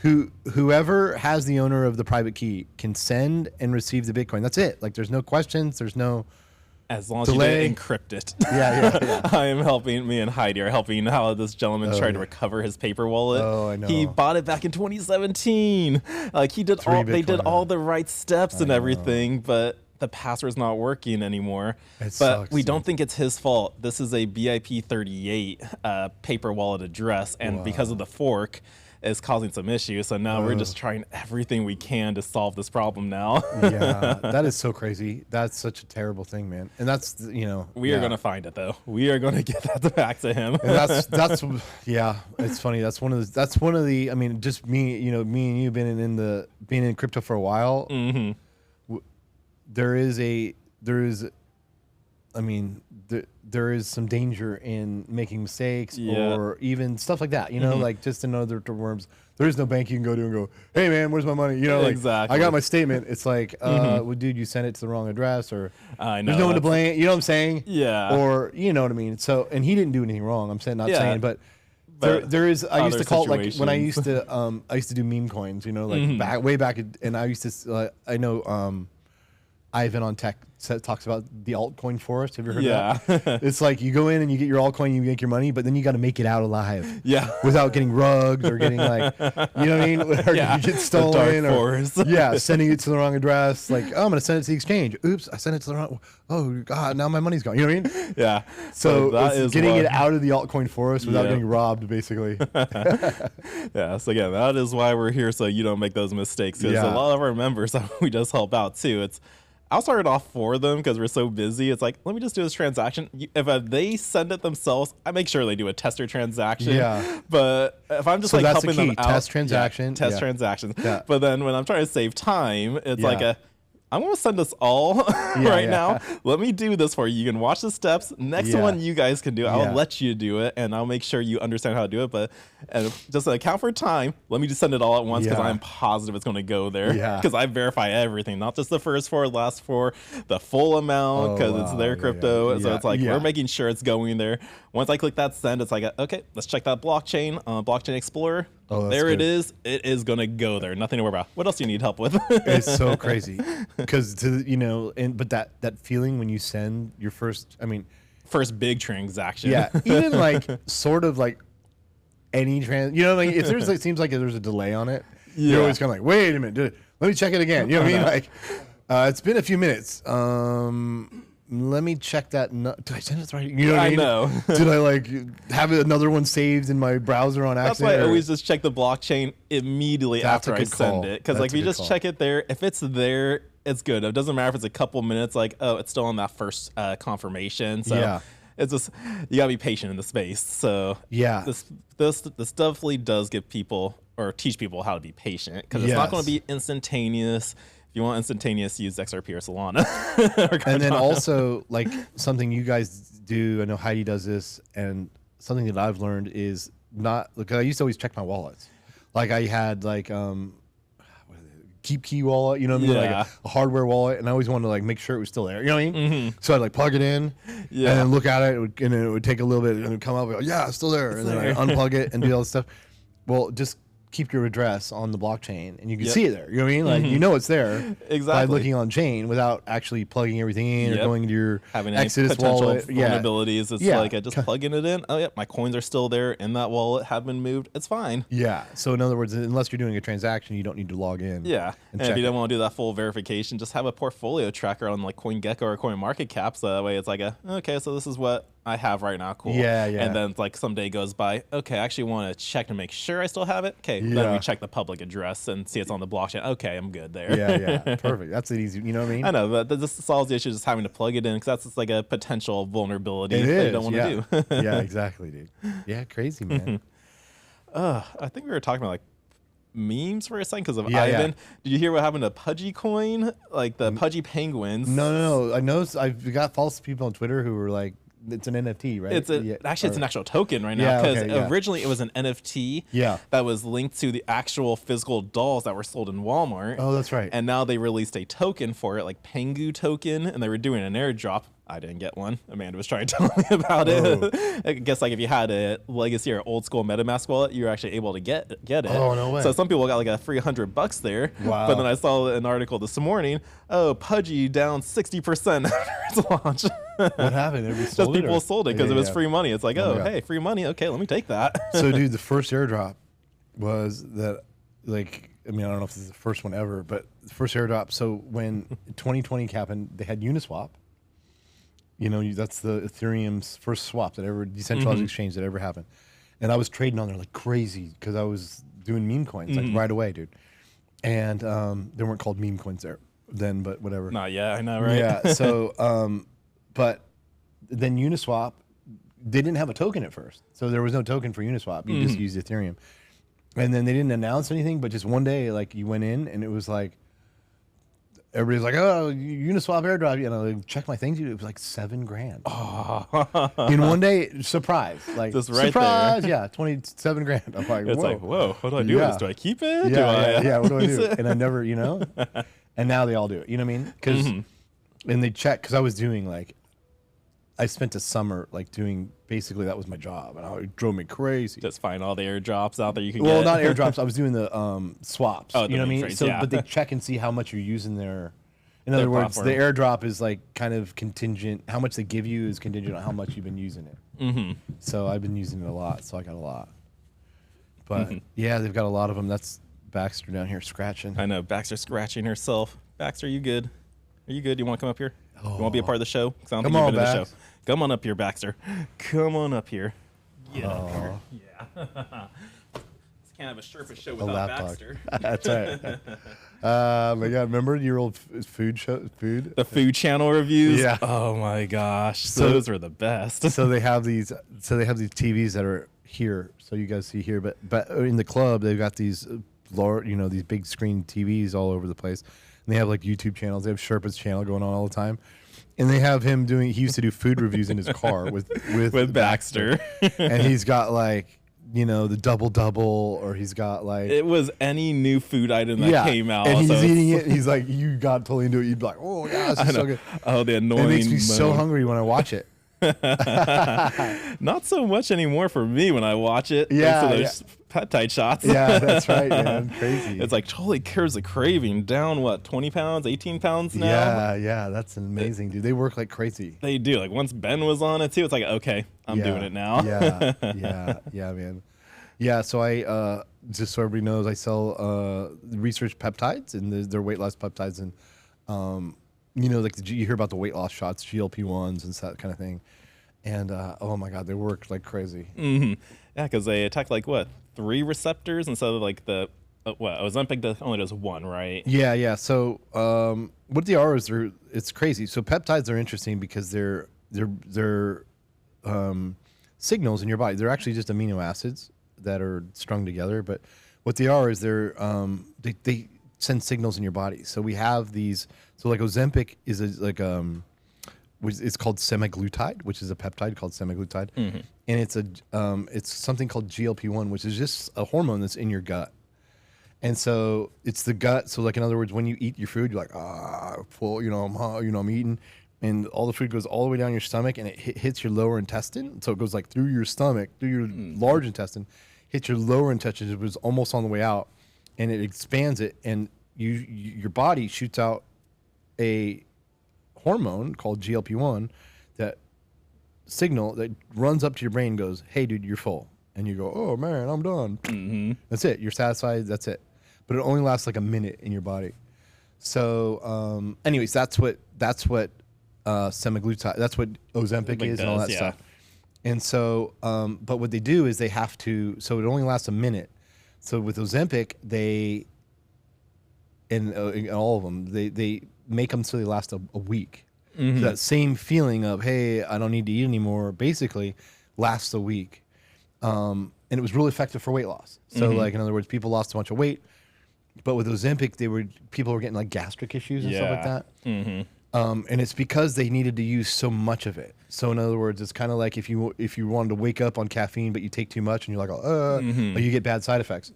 whoever has the owner of the private key can send and receive the Bitcoin. That's it. Like there's no questions. There's no. As long as you didn't encrypt it. Yeah. I am helping, me and Heidi are helping how this gentleman tried to recover his paper wallet. Oh, I know. He bought it back in 2017. Like they did all the right steps and everything, but the password's not working anymore. It sucks, we don't think it's his fault. This is a BIP38 paper wallet address, and because of the fork, is causing some issues. So now we're just trying everything we can to solve this problem now. Yeah, that is so crazy. That's such a terrible thing, man. And that's, you know, we are going to find it though. We are going to get that back to him. And that's yeah, it's funny. That's one of the, I mean, just me, you know, me and you being in crypto for a while. There is some danger in making mistakes or even stuff like that, you know, like just in other terms, there is no bank you can go to and go, hey man, where's my money? You know, like I got my statement. It's like, well, dude, you sent it to the wrong address, or I know, there's no one to blame. You know what I'm saying? Yeah. Or, you know what I mean? So, and he didn't do anything wrong. I'm saying, saying, but there is, I used to call it like when I used to do meme coins, you know, like way back. And I used to, I know, Ivan on Tech talks about the altcoin forest. Have you heard Yeah. of that? It's like you go in and you get your altcoin, you make your money, but then you got to make it out alive. Yeah. Without getting rugged or getting like, you know what I mean? Or Yeah. you get stolen dark or forest. yeah, sending it to the wrong address. Like, oh, I'm gonna send it to the exchange. Oops, I sent it to the wrong. Oh God, now my money's gone. You know what I mean? Yeah. So that it's is getting what- it out of the altcoin forest without Yeah. getting robbed, basically. Yeah, so again, that is why we're here, so you don't make those mistakes. Because Yeah. a lot of our members that we just help out too. I'll start it off for them because we're so busy. It's like, let me just do this transaction. If they send it themselves, I make sure they do a tester transaction. Yeah. But if I'm just So like that's the helping key, them out, test transaction. test Yeah. transactions. Yeah. But then when I'm trying to save time, it's Yeah. like I'm going to send us all right yeah. now. Let me do this for you. You can watch the steps. Next Yeah. one, you guys can do it. Yeah. I'll let you do it, and I'll make sure you understand how to do it. But just to account for time, let me just send it all at once because Yeah. I'm positive it's going to go there. Yeah. Because I verify everything, not just the first four, last four, the full amount, Oh, because it's wow. their Yeah, crypto. yeah. So it's like Yeah. we're making sure it's going there. Once I click that send, it's like, okay, let's check that blockchain, Blockchain Explorer. Oh, that's there it good. is. It is going to go there. Nothing to worry about. What else do you need help with? It's so crazy because but that feeling when you send your first, I mean, First big transaction. yeah, even like sort of like any like if there's like seems like there's a delay on it, Yeah. you're always kind of like, wait a minute, dude, let me check it again. You know what I mean? Like, it's been a few minutes. Let me check that. Did I send it right? You know what I I mean? know. Did I like have another one saved in my browser on That's accident? why I or- always just check the blockchain immediately That's after a I good send call. it. Because like That's if a you good just call. check it there, if it's there, it's good. It doesn't matter if it's a couple minutes, like, oh, it's still on that first confirmation. So Yeah. it's just, you gotta be patient in the space. So Yeah. this definitely does give people or teach people how to be patient because it's not going to Yes. be instantaneous. If you want instantaneous, use XRP or Solana. And then also like something you guys do, I know Heidi does this, and something that I've learned is not, because I used to always check my wallets. Like I had like Keep Key wallet, you know what I mean? Yeah. Like a hardware wallet, and I always wanted to like make sure it was still there. You know what I mean? So I'd like plug it in, Yeah. and then look at it, and then it would take a little bit, and it would come up, and go, yeah, it's still there, and then I unplug it and do all this stuff. Well, just keep your address on the blockchain, and you can Yep. see it there. You know what I mean? Like you know it's there by Exactly. looking on chain without actually plugging everything in or Yep. going to your Having any Exodus potential wallet. Yeah. vulnerabilities. It's Yeah. like just plugging it in. Oh, yeah, my coins are still there in that wallet, have been moved. It's fine. Yeah. So in other words, unless you're doing a transaction, you don't need to log in. Yeah. And And if check you it. don't want to do that full verification, just have a portfolio tracker on like CoinGecko or CoinMarketCap. So that way it's like, okay, so this is what I have right now. Cool. Yeah, yeah. And then like some day goes by. Okay, I actually want to check to make sure I still have it. Okay. Then Yeah. we check the public address and see it's on the blockchain. Okay, I'm good there. Yeah. Perfect. That's an easy. You know what I mean? I know, but this solves the issue of just having to plug it in because that's just like a potential vulnerability It that is. you don't want yeah. to do. Yeah. Exactly, dude. Yeah. Crazy, man. I think we were talking about like memes for a second because of Yeah, yeah. Ivan. Did you hear what happened to Pudgy Coin? Like the Pudgy Penguins. No. I know. I've got false people on Twitter who were like, it's an NFT, right? It's it's an actual token right now Yeah, because okay, yeah. originally it was an NFT Yeah. that was linked to the actual physical dolls that were sold in Walmart. Oh, that's right. And now they released a token for it, like Pengu token, and they were doing an airdrop. I didn't get one. Amanda was trying to tell me about it. I guess like if you had a legacy or old school MetaMask wallet, you were actually able to get it. Oh, no way. So some people got like a free $100 there. Wow. But then I saw an article this morning. Oh, Pudgy down 60% after its launch. What happened? Everybody Just sold it, people or- sold it because Yeah, it was yeah. free money. It's like, Oh oh, my God. hey, free money. Okay, let me take that. So, dude, the first airdrop was that, like, I mean, I don't know if this is the first one ever, but the first airdrop. So when 2020 happened, they had Uniswap. You know, that's the Ethereum's first swap that ever, decentralized exchange that ever happened. And I was trading on there like crazy because I was doing meme coins like right away, dude. And they weren't called meme coins there then, but whatever. Not yet, I know, right? Yeah. So, but then Uniswap, they didn't have a token at first. So there was no token for Uniswap. You just used Ethereum. And then they didn't announce anything, but just one day, like you went in and it was like, everybody's like, oh, Uniswap airdrop. You know, like, check my things. It was like $7,000 in one day. Surprise! Like Just right surprise! Yeah, $27,000. I'm like, It's whoa. like, whoa, what do I do with Yeah. this? Do I keep it? Do Yeah, I, what do I do? And I never, you know. And now they all do it. You know what I mean? Because and they check because I was doing like, I spent a summer like doing basically that was my job, and it drove me crazy. Just find all the airdrops out there you can Well, get. not airdrops. I was doing the swaps. Oh, you the know what I meme mean? trades, So, yeah. but they check and see how much you're using In their other words, platform. the airdrop is like kind of contingent. How much they give you is contingent on how much you've been using it. Mm-hmm. So I've been using it a lot, so I got a lot. But yeah, they've got a lot of them. That's Baxter down here scratching. I know Baxter scratching herself. Baxter, you good? Are you good? You want to come up here? You want to be a part of the show? 'Cause I don't Come think you've on, been in the Bax. show. Come on up here, Baxter. Come on up here. Get up here. Yeah. Just can't have a Sherpa show A without lap dog. Baxter. That's right. My God, remember your old food show? Food. The Food Channel reviews. Yeah. Oh my gosh, So- those were the best. So they have these. So they have these TVs that are here, so you guys see here. But in the club, they've got these large, these big screen TVs all over the place. And they have like YouTube channels. They have Sherpa's channel going on all the time. And they have him doing. He used to do food reviews in his car with Baxter. And he's got like the double, or he's got like It was any new food item that came out. and he's so eating it. He's like, you got totally into it. You'd be like, oh yeah, this is so good. Oh, the annoying. It makes me so moan. hungry when I watch it. Not so much anymore for me when I watch it. Yeah, thanks to those peptide shots. Yeah, that's right, man. Crazy. It's like totally cures the craving. Down what, 20 pounds, 18 pounds now? Yeah, that's amazing, dude. They work like crazy. They do. Like once Ben was on it too, it's like, okay, I'm doing it now. yeah, man. Yeah, so I just so everybody knows, I sell research peptides, and they're weight loss peptides, and like you hear about the weight loss shots, GLP-1s and that kind of thing, and oh my God, they work like crazy. Mm-hmm. Yeah, because they attack like what, 3 receptors instead of like the Ozempic only does 1, right? Yeah. So what they are is it's crazy. So peptides are interesting because they're signals in your body. They're actually just amino acids that are strung together. But what they are is they send signals in your body. So we have these. So like Ozempic is it's called semaglutide, which is a peptide called semaglutide, and it's something called GLP-1, which is just a hormone that's in your gut. And so it's the gut. So like in other words, when you eat your food, you're like full. I'm eating, and all the food goes all the way down your stomach, and it hits your lower intestine. So it goes like through your stomach, through your large intestine, hits your lower intestine. It was almost on the way out, and it expands it, and your body shoots out a hormone called GLP-1 that runs up to your brain and goes, hey dude, you're full. And you go, oh man, I'm done. That's it. You're satisfied. That's it. But it only lasts like a minute in your body. So anyways, that's what semaglutide, that's what Ozempic is, and all that stuff. And so but what they do is they have to, so it only lasts a minute. So with Ozempic, in all of them, they make them so they last a week. So that same feeling of, hey, I don't need to eat anymore, basically lasts a week. And it was really effective for weight loss. So like, in other words, people lost a bunch of weight, but with Ozempic, people were getting like gastric issues and stuff like that. And it's because they needed to use so much of it. So in other words, it's kind of like if you wanted to wake up on caffeine, but you take too much and you're like, like you get bad side effects.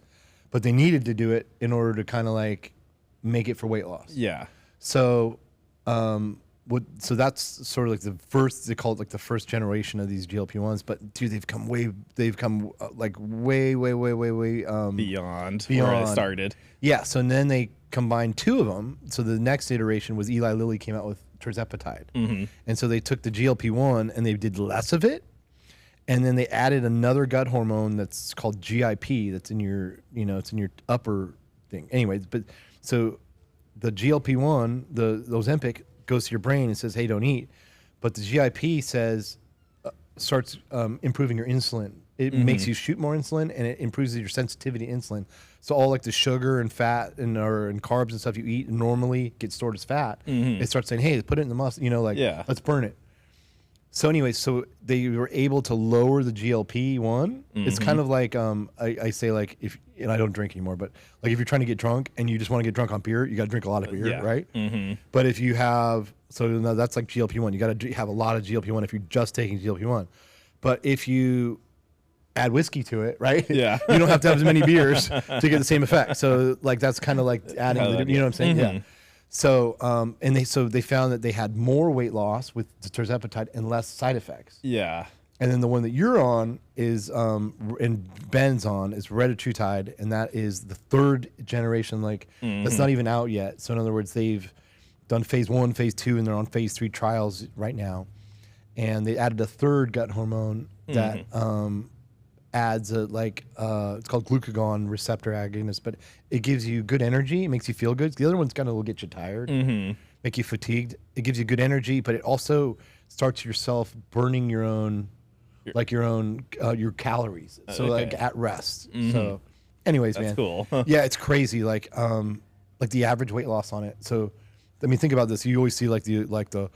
But they needed to do it in order to kind of like make it for weight loss. Yeah. So, so that's sort of like the first. They call it like the first generation of these GLP-1s. But dude, they've come way Beyond where it started. Yeah. So then they combined 2 of them. So the next iteration was Eli Lilly came out with tirzepatide, and so they took the GLP-1 and they did less of it, and then they added another gut hormone that's called GIP. That's in your, it's in your upper thing. Anyways, but so the GLP-1, the Ozempic, goes to your brain and says, hey, don't eat. But the GIP says, starts improving your insulin. It makes you shoot more insulin, and it improves your sensitivity to insulin. So all like the sugar and fat and carbs and stuff you eat normally get stored as fat. It starts saying, hey, put it in the muscle, let's burn it. So anyway, so they were able to lower the GLP-1. It's kind of like, I say like, and I don't drink anymore, but like if you're trying to get drunk and you just want to get drunk on beer, you got to drink a lot of beer, right? But if you have, so now that's like GLP-1. You got to have a lot of GLP-1 if you're just taking GLP-1. But if you add whiskey to it, right? Yeah. You don't have to have as many beers to get the same effect. So like that's kind of like adding, you know what I'm saying? Yeah. So, and they found that they had more weight loss with the tirzepatide and less side effects. Yeah. And then the one that you're on is, and Ben's on, is retatrutide, and that is the 3rd generation. Like that's not even out yet. So in other words, they've done phase 1, phase 2, and they're on phase 3 trials right now. And they added a third gut hormone that adds it's called glucagon receptor agonist, but it gives you good energy. It makes you feel good. The other one's will get you tired, make you fatigued. It gives you good energy, but it also starts yourself burning your own your calories. So like at rest. So anyways, That's man. cool. Yeah, it's crazy. Like the average weight loss on it. So I mean, think about this. You always see the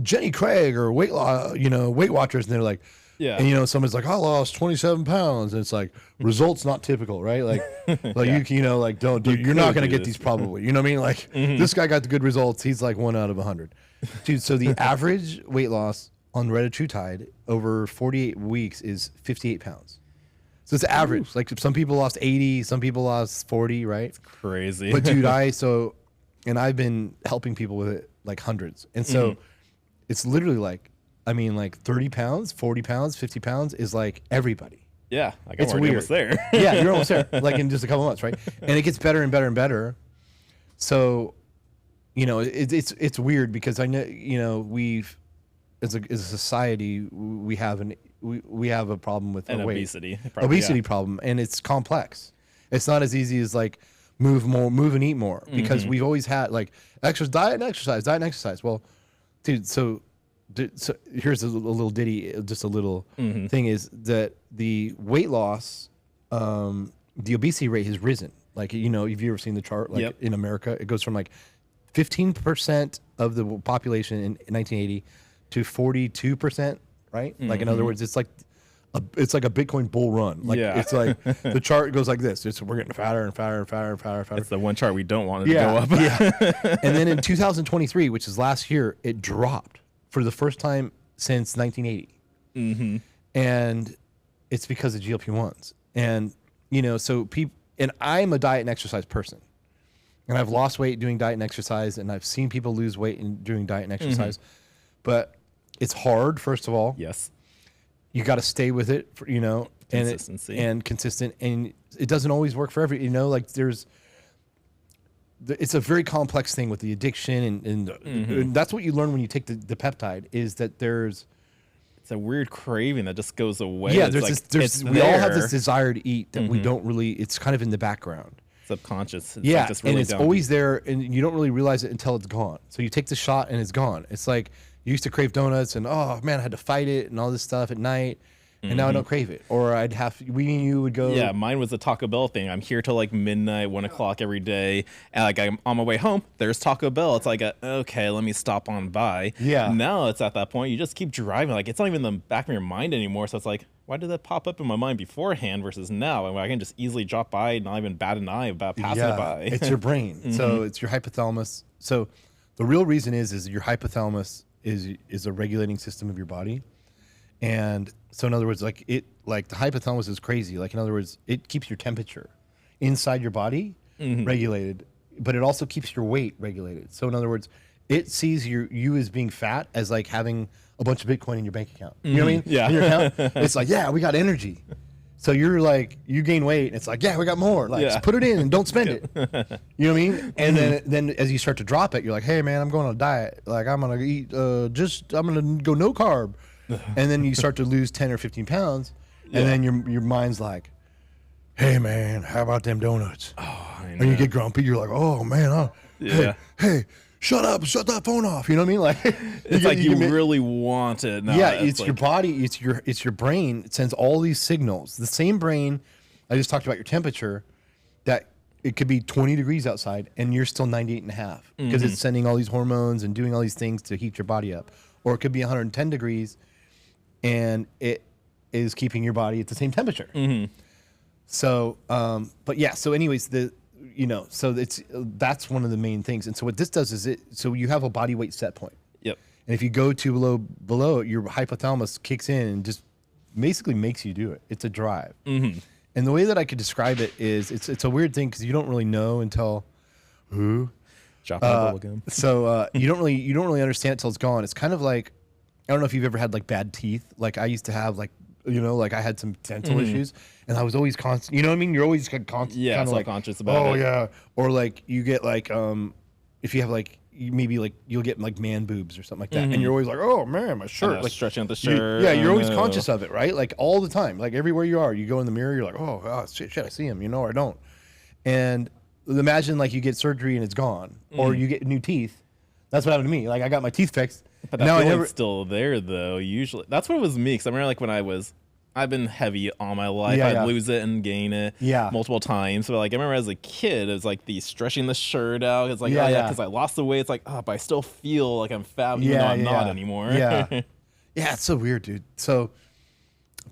Jenny Craig or Weight Watchers, and they're like, yeah, and someone's like, I lost 27 pounds, and it's like results not typical, right? Like you're not gonna get these probably. You know what I mean? Like this guy got the good results. He's like 1 out of 100, dude. So the average weight loss on retatrutide over 48 weeks is 58 pounds. So it's average. Ooh. Like some people lost 80, some people lost 40, right? It's crazy. But dude, I've been helping people with it like hundreds, and so it's literally like 30 pounds, 40 pounds, 50 pounds is like everybody. Yeah, like it's weird. Almost there. Yeah, you're almost there, like in just a couple months, right? And it gets better and better and better. So, it's weird because I know, we've as a society we have a problem with an weight. obesity problem, and it's complex. It's not as easy as like move and eat more, because we've always had like diet and exercise. Well, dude, so here's a little ditty, just a little thing is that the weight loss, the obesity rate has risen. Like, have you ever seen the chart? Like in America, it goes from like 15% of the population in 1980 to 42%, right? Like, in other words, it's like a Bitcoin bull run. Like, it's like the chart goes like this. We're getting fatter and fatter and fatter and fatter and fatter. It's the one chart we don't want it to go up. And then in 2023, which is last year, it dropped for the first time since 1980. And it's because of GLP-1s. And, so people, and I'm a diet and exercise person. And I've lost weight doing diet and exercise, and I've seen people lose weight in doing diet and exercise. But it's hard, first of all. Yes. You got to stay with it, Consistency. and consistent. And it doesn't always work for it's a very complex thing with the addiction. And that's what you learn when you take the peptide, is that it's a weird craving that just goes away. Yeah, we all have this desire to eat that we don't really, it's kind of in the background. Subconscious. It's like just really, and it's always there, and you don't really realize it until it's gone. So you take the shot and it's gone. It's like you used to crave donuts, and oh man, I had to fight it and all this stuff at night, and now I don't crave it. Or you would go. Yeah, mine was a Taco Bell thing. I'm here till like midnight, 1 o'clock every day, and like I'm on my way home. There's Taco Bell. It's like okay, let me stop on by. Yeah. Now it's at that point. You just keep driving. Like it's not even in the back of your mind anymore. So it's like, why did that pop up in my mind beforehand versus now? I can just easily drop by, not even bat an eye about passing it by. It's your brain. So it's your hypothalamus. So the real reason is your hypothalamus is a regulating system of your body. And so in other words, like the hypothalamus is crazy. Like, in other words, it keeps your temperature inside your body regulated, but it also keeps your weight regulated. So in other words, it sees you as being fat as like having a bunch of Bitcoin in your bank account. You know what I mean? Yeah. In your account, it's like, yeah, we got energy. So you're like, you gain weight, and it's like, yeah, we got more. Like, just put it in and don't spend it. You know what I mean? And then as you start to drop it, you're like, hey man, I'm going on a diet. Like, I'm gonna eat I'm gonna go no carb. And then you start to lose 10 or 15 pounds, and then your mind's like, hey man, how about them donuts? Oh, I know. And you get grumpy. You're like, oh man, hey, shut up, shut that phone off. You know what I mean? Like, it's like you really want it. No, it's like, your body, it's your brain. It sends all these signals. The same brain, I just talked about your temperature, that it could be 20 degrees outside and you're still 98.5 because it's sending all these hormones and doing all these things to heat your body up. Or it could be 110 degrees and it is keeping your body at the same temperature. So, but yeah, so anyways, so that's one of the main things. And so what this does is so you have a body weight set point. Yep. And if you go too below it, your hypothalamus kicks in and just basically makes you do it. It's a drive. And the way that I could describe it is it's a weird thing because you don't really know until drop my bubble gum. So you don't really understand it till it's gone. It's kind of like, I don't know if you've ever had like bad teeth. Like I used to have like I had some dental issues, and I was always constant. You know what I mean? You're always constant. Yeah, kind of self-conscious about it. Oh yeah. Or like you get like if you have like maybe like you'll get like man boobs or something like that, and you're always like, oh man, my shirt, like stretching out the shirt. You're always conscious of it, right? Like all the time, like everywhere you are, you go in the mirror, you're like, oh shit, I see him, or I don't. And imagine like you get surgery and it's gone, or you get new teeth. That's what happened to me. Like I got my teeth fixed. But that feeling's still there though. Usually, that's what it was me. Because I remember like when I've been heavy all my life. I'd lose it and gain it multiple times. But like I remember as a kid, it was like the stretching the shirt out. It's like because I lost the weight. It's like but I still feel like I'm fat, even though I'm not anymore. Yeah, it's so weird, dude. So,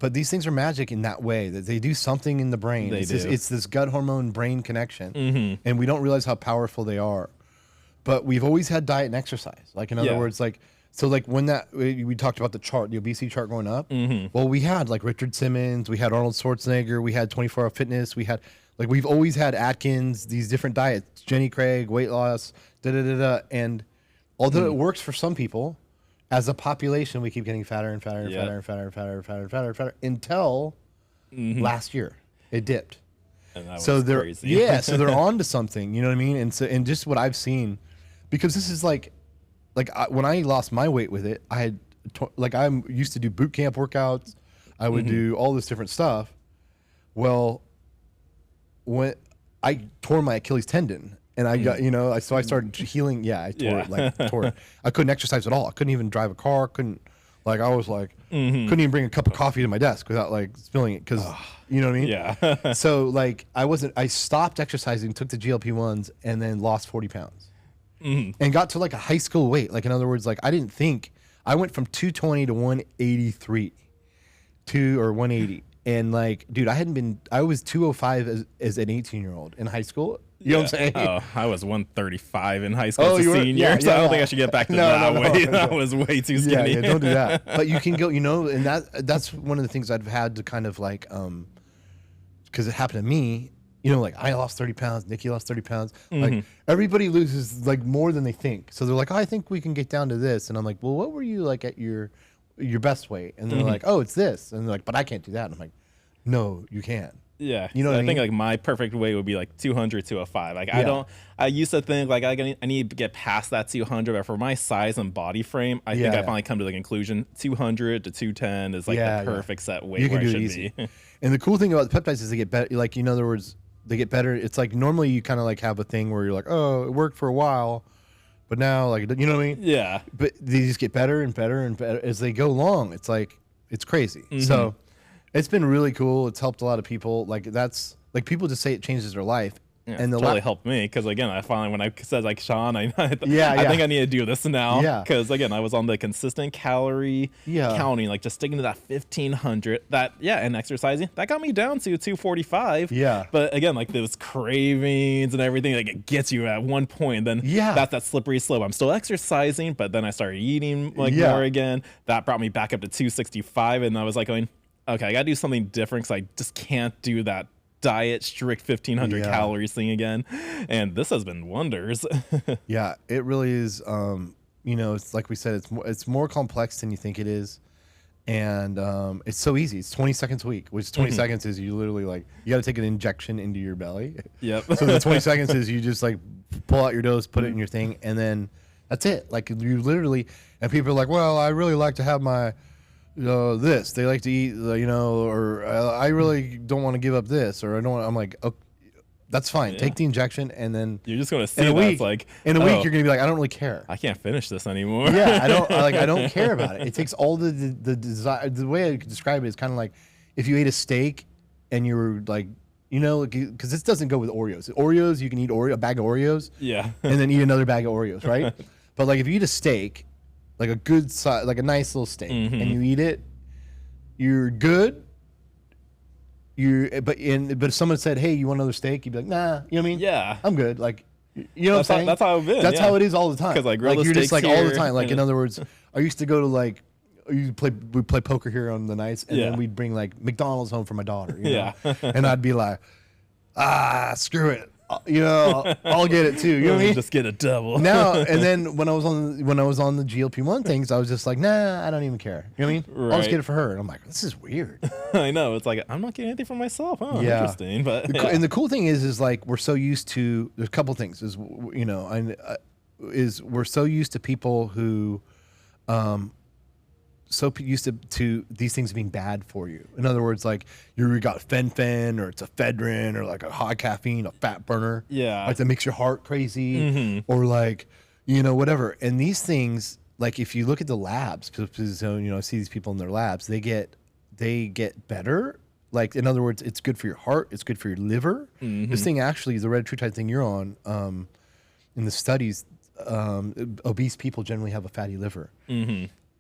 but these things are magic in that way that they do something in the brain. It's this gut hormone brain connection, and we don't realize how powerful they are. But we've always had diet and exercise. Like in other words, like. So like when we talked about the obesity chart going up, well, we had like Richard Simmons, we had Arnold Schwarzenegger, we had 24 Hour Fitness, we had we've always had Atkins, these different diets, Jenny Craig, weight loss, and although it works for some people, as a population we keep getting fatter and fatter and fatter and fatter and fatter and fatter and fatter and fatter until last year it dipped. And that was crazy. So they're on to something, you know what I mean? And just what I've seen, because this is when I lost my weight with it, I had I'm used to do boot camp workouts. I would do all this different stuff. Well, when I tore my Achilles tendon and I got, so I started healing. Yeah, I tore it. I couldn't exercise at all. I couldn't even drive a car. Couldn't couldn't even bring a cup of coffee to my desk without spilling it. Cause you know what I mean? Yeah. So I stopped exercising, took the GLP-1s and then lost 40 pounds. And got to a high school weight. In other words, I didn't think I went from 220 to 183 or 180. And dude, I was 205 as an 18-year-old in high school. You know what I'm saying? Oh, I was 135 in high school as a senior. So I don't think I should get back to that weight. That was way too skinny. Yeah, don't do that. But you can go, and that's one of the things I've had to kind of because it happened to me. I lost 30 pounds. Nikki lost 30 pounds. Everybody loses more than they think. So they're like, oh, I think we can get down to this. And I'm like, well, what were you at your best weight? And they're like, oh, it's this. And they're like, but I can't do that. And I'm like, no, you can't. Yeah. You know what I mean? I think my perfect weight would be 200, 205. I used to think I need to get past that 200, but for my size and body frame, I think I finally come to the conclusion 200 to 210 is the perfect set weight where I should be. And the cool thing about the peptides is they get better. In other words, they get better. It's normally you kind of have a thing where you're like, oh, it worked for a while, but now you know what I mean? Yeah. But they just get better and better and better as they go along. It's it's crazy. So it's been really cool. It's helped a lot of people. That's people just say it changes their life. Yeah, and totally helped me because again, I finally when I said Sean, I think I need to do this now. Yeah. Because again, I was on the consistent calorie counting, just sticking to that 1500. And exercising that got me down to 245. Yeah. But again, those cravings and everything, it gets you at one point. Then that's that slippery slope. I'm still exercising, but then I started eating more again. That brought me back up to 265, and I was going, okay, I got to do something different because I just can't do that diet strict 1500 calories thing again, and this has been wonders. Yeah, it really is. It's like we said, it's more complex than you think it is, and it's so easy. It's 20 seconds a week, which 20 seconds is you literally you got to take an injection into your belly. Yep. So the 20 seconds is you just pull out your dose, put it in your thing, and then that's it. You literally, and people are like, well, I really like to have my this. They like to eat, or I really don't want to give up this, or I don't want. I'm like, okay, that's fine. Take the injection, and then you're just going to see in a week. In a week, you're going to be like, I don't really care. I can't finish this anymore. Yeah, I don't. I don't care about it. It takes all the desire. The way I could describe it is kind of like if you ate a steak and you were because this doesn't go with Oreos. Oreos, you can eat a bag of Oreos. Yeah. And then eat another bag of Oreos, right? But if you eat a steak. A good size, a nice little steak, and you eat it, you're good. But if someone said, "Hey, you want another steak?" You'd be like, "Nah," you know what I mean? Yeah, I'm good. What I'm saying? That's how I've been. That's how it is all the time. Because you're just all the time. In other words, I used to go to we play poker here on the nights, and then we'd bring McDonald's home for my daughter. And I'd be like, screw it. I'll get it too. You know what I mean? Just get a double. Now and then when I was on the GLP-1 things, I was just like, nah, I don't even care. You know what I mean? Right. I'll just get it for her. And I'm like, this is weird. I know. It's I'm not getting anything for myself. Oh, interesting. But and the cool thing is we're so used to. There's a couple things. is we're so used to people who, used to these things being bad for you. In other words, like you got fen-phen or it's ephedrine or like a high caffeine, a fat burner. Yeah. Like that makes your heart crazy or like, whatever. And these things, like if you look at the labs, because I see these people in their labs, they get better. Like in other words, it's good for your heart. It's good for your liver. This thing actually, the red True thing you're on, in the studies, obese people generally have a fatty liver.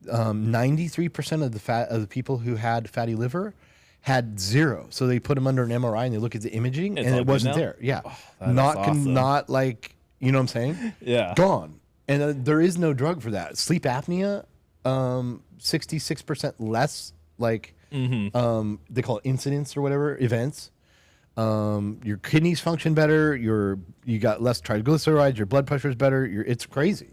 93% of the people who had fatty liver had zero. So they put them under an MRI and they look at the imaging and it wasn't there. Yeah. Oh, not like, you know what I'm saying? Yeah. Gone. And there is no drug for that. Sleep apnea, 66% less like, they call it incidents or whatever, events. Your kidneys function better. You got less triglycerides. Your blood pressure is better. It's crazy.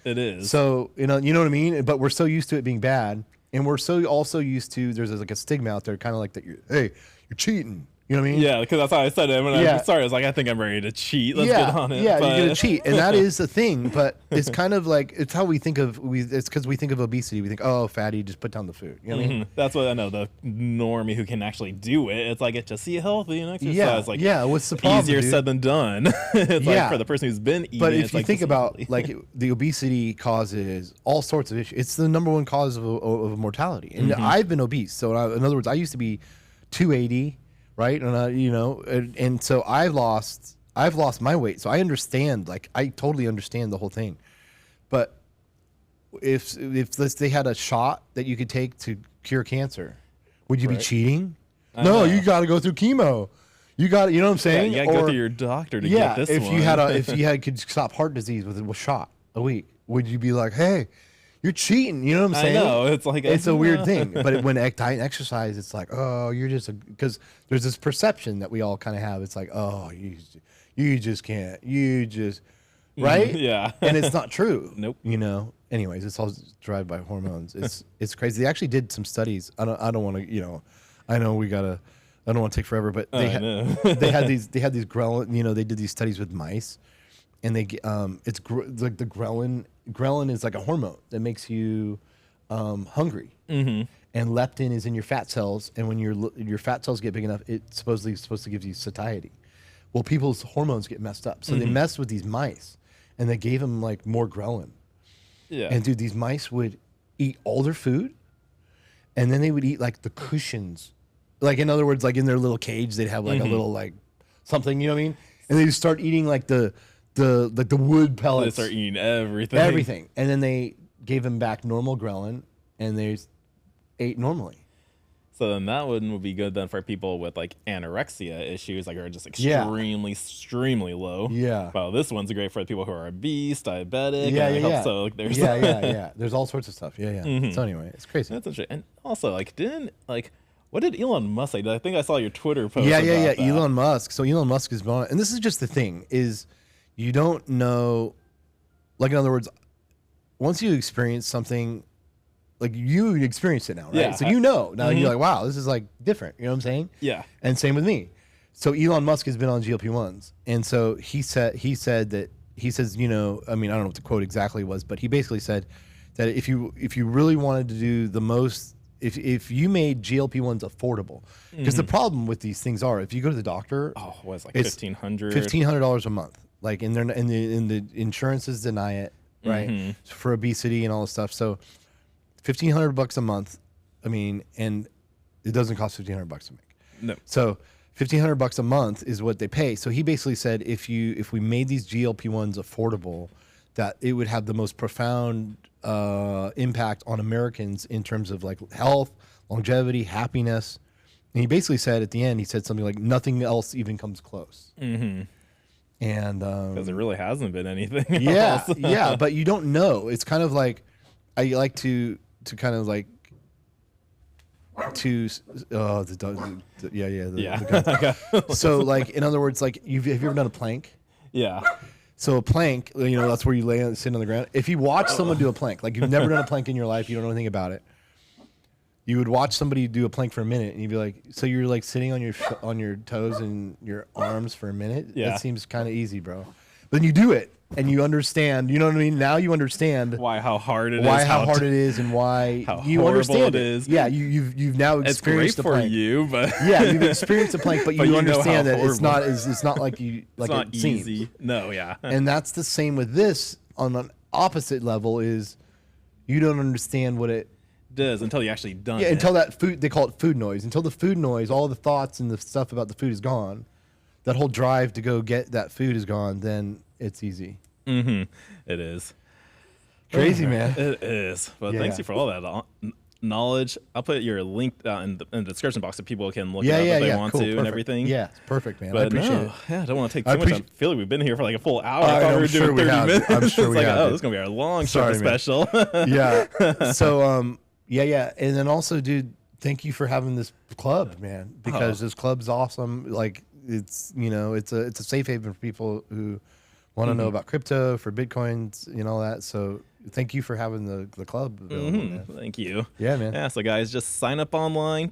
It is. So you know what I mean. But we're so used to it being bad, and we're so also used to there's like a stigma out there, kind of like that. You're cheating. You know what I mean? Yeah, because that's how I said it when I started. I was like, I think I'm ready to cheat. Let's get on it. Yeah, you're gonna cheat, and that is the thing. But it's kind of like it's how we think of It's because we think of obesity. We think, oh, fatty, just put down the food. You know what I mean? That's what I know. The normie who can actually do it, it's like just eat healthy and exercise. What's the problem? Easier said than done. It's like for the person who's been eating. But if you think about the obesity causes all sorts of issues. It's the number one cause of mortality. And I've been obese. So in other words, I used to be 280. Right. And and so I've lost my weight. So I understand, I totally understand the whole thing. But if they had a shot that you could take to cure cancer, would you be cheating? No, you got to go through chemo. You got, you know what I'm saying? Yeah, you got to go through your doctor to get this one. If you could stop heart disease with a shot a week, would you be like, hey, you're cheating? You know what I'm saying? I know. It's like it's a weird thing. But when diet and exercise, it's like, oh, you're just because there's this perception that we all kind of have. It's like, oh, you just can't. You just right? Yeah. And it's not true. Nope. Anyways, it's all driven by hormones. It's crazy. They actually did some studies. I don't want to. I know we gotta. I don't want to take forever, but they had these ghrelin. They did these studies with mice. And it's like the ghrelin. Ghrelin is like a hormone that makes you hungry, and leptin is in your fat cells. And when your fat cells get big enough, it's supposed to give you satiety. Well, people's hormones get messed up, so they messed with these mice, and they gave them like more ghrelin. Yeah. And dude, these mice would eat all their food, and then they would eat like the cushions. Like in other words, like in their little cage, they'd have like a little like something. You know what I mean? And they would start eating like the wood pellets. They start eating everything. Everything. And then they gave them back normal ghrelin, and they ate normally. So then that one would be good then for people with like anorexia issues, like are just extremely low. Yeah. Well, this one's great for people who are obese, diabetic. Yeah. So there's There's all sorts of stuff. Yeah. So anyway, it's crazy. That's interesting. And also, what did Elon Musk say? I think I saw your Twitter post. Yeah. That. Elon Musk. So Elon Musk is on, and this is just the thing is. You don't know, like in other words, once you experience something, like you experience it now, right? Yeah. So now you're like, wow, this is like different. You know what I'm saying? Yeah. And same with me. So Elon Musk has been on GLP-1s, and so he says, I don't know what the quote exactly was, but he basically said that if you really wanted to do the most, if you made GLP-1s affordable, because the problem with these things are, if you go to the doctor, it's like $1,500. $1,500 a month. Like in the insurances deny it, right? For obesity and all this stuff. So $1,500 a month. And it doesn't cost $1,500 to make. No. So $1,500 a month is what they pay. So he basically said if we made these GLP-1s affordable, that it would have the most profound impact on Americans in terms of like health, longevity, happiness. And he basically said at the end, he said something like nothing else even comes close. And because it really hasn't been anything else. else. Yeah, but you don't know. It's kind of like I like to kind of like to so like in other words, like have you ever done a plank? Yeah. So a plank, that's where you sit on the ground. If you watch someone do a plank, like you've never done a plank in your life, you don't know anything about it. You would watch somebody do a plank for a minute, and you'd be like, "So you're like sitting on your toes and your arms for a minute? Yeah, that seems kind of easy, bro." But then you do it, and you understand. You know what I mean? Now you understand how hard it is. How hard it is, and why how you horrible understand it is. Yeah, you've now experienced it's great the for plank. you, but yeah, you've experienced the plank, but you know understand how that it's horrible. not like you like it's not it easy. seems. No, yeah. And that's the same with this on an opposite level is you don't understand what it does until you actually done yeah it. until that food they call it food noise. Until the food noise, all the thoughts and the stuff about the food is gone. That whole drive to go get that food is gone, then it's easy. Mm-hmm. It is. Crazy, man. It is. But Yeah. thanks you for all that knowledge. I'll put your link in the description box so people can look it up if they want cool, to perfect. and everything. Yeah, it's perfect, man. But I appreciate it. Yeah, I don't want to take I too much. I appreciate- feel like we've been here for like a full hour. I I thought know, we were I'm sure doing we 30 have. minutes. I'm sure it's we like, have, oh, dude. this is gonna be our long Sorry, Sherpa man. special. Yeah. So yeah. And then also, dude, thank you for having this club, man, because this club's awesome. Like it's it's a safe haven for people who want to know about crypto, for Bitcoins, all that. So thank you for having the club available, man. Thank you. Yeah, man. Yeah, so guys, just sign up online,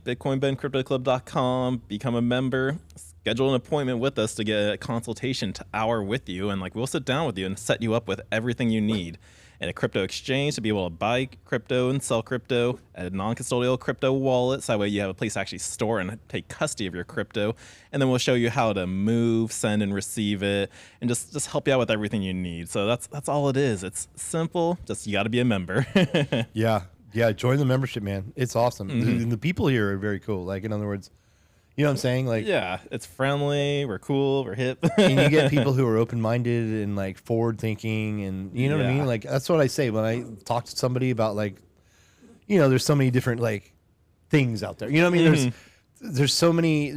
bitcoinbencryptoclub.com, become a member, schedule an appointment with us to get a consultation hour with you, and we'll sit down with you and set you up with everything you need. And a crypto exchange to be able to buy crypto and sell crypto, a non-custodial crypto wallet, so that way you have a place to actually store and take custody of your crypto. And then we'll show you how to move, send, and receive it, and just help you out with everything you need. So that's all it is. It's simple. Just you got to be a member. Yeah. Join the membership, man. It's awesome. The people here are very cool. Like in other words, you know what I'm saying? Like Yeah, it's friendly. We're cool. We're hip. and you get people who are open-minded and like forward-thinking, and you know what I Yeah. mean. Like that's what I say when I talk to somebody about like, there's so many different like things out there. You know what I mean? There's so many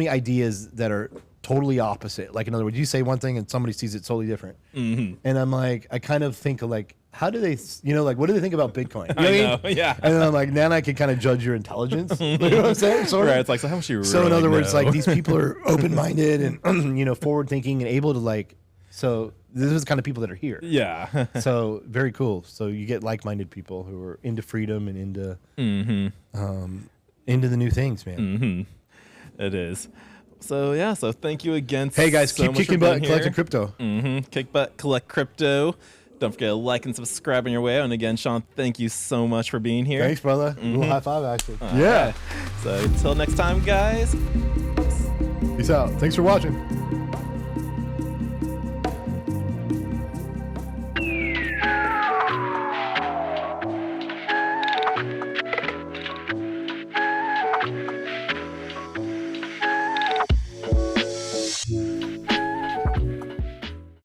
ideas that are totally opposite. Like in other words, you say one thing and somebody sees it totally different. And I'm like, I kind of think of like, how do they, like, what do they think about Bitcoin? You know what I mean? Yeah. And then I'm like, then I can kind of judge your intelligence. You know what I'm saying? Sort of. Right. It's like, so how much you So in really other words, know? like these people are open-minded and forward thinking and able to like, so this is the kind of people that are here. Yeah. So very cool. So you get like-minded people who are into freedom and into the new things, man. It is. So yeah, so thank you again. Hey guys, so keep much for kicking butt and being collecting here. crypto. Kick butt, collect crypto. Don't forget to like and subscribe on your way out. And again, Sean, thank you so much for being here. Thanks, brother. A little high five, actually. All right. So until next time, guys. Peace out. Thanks for watching.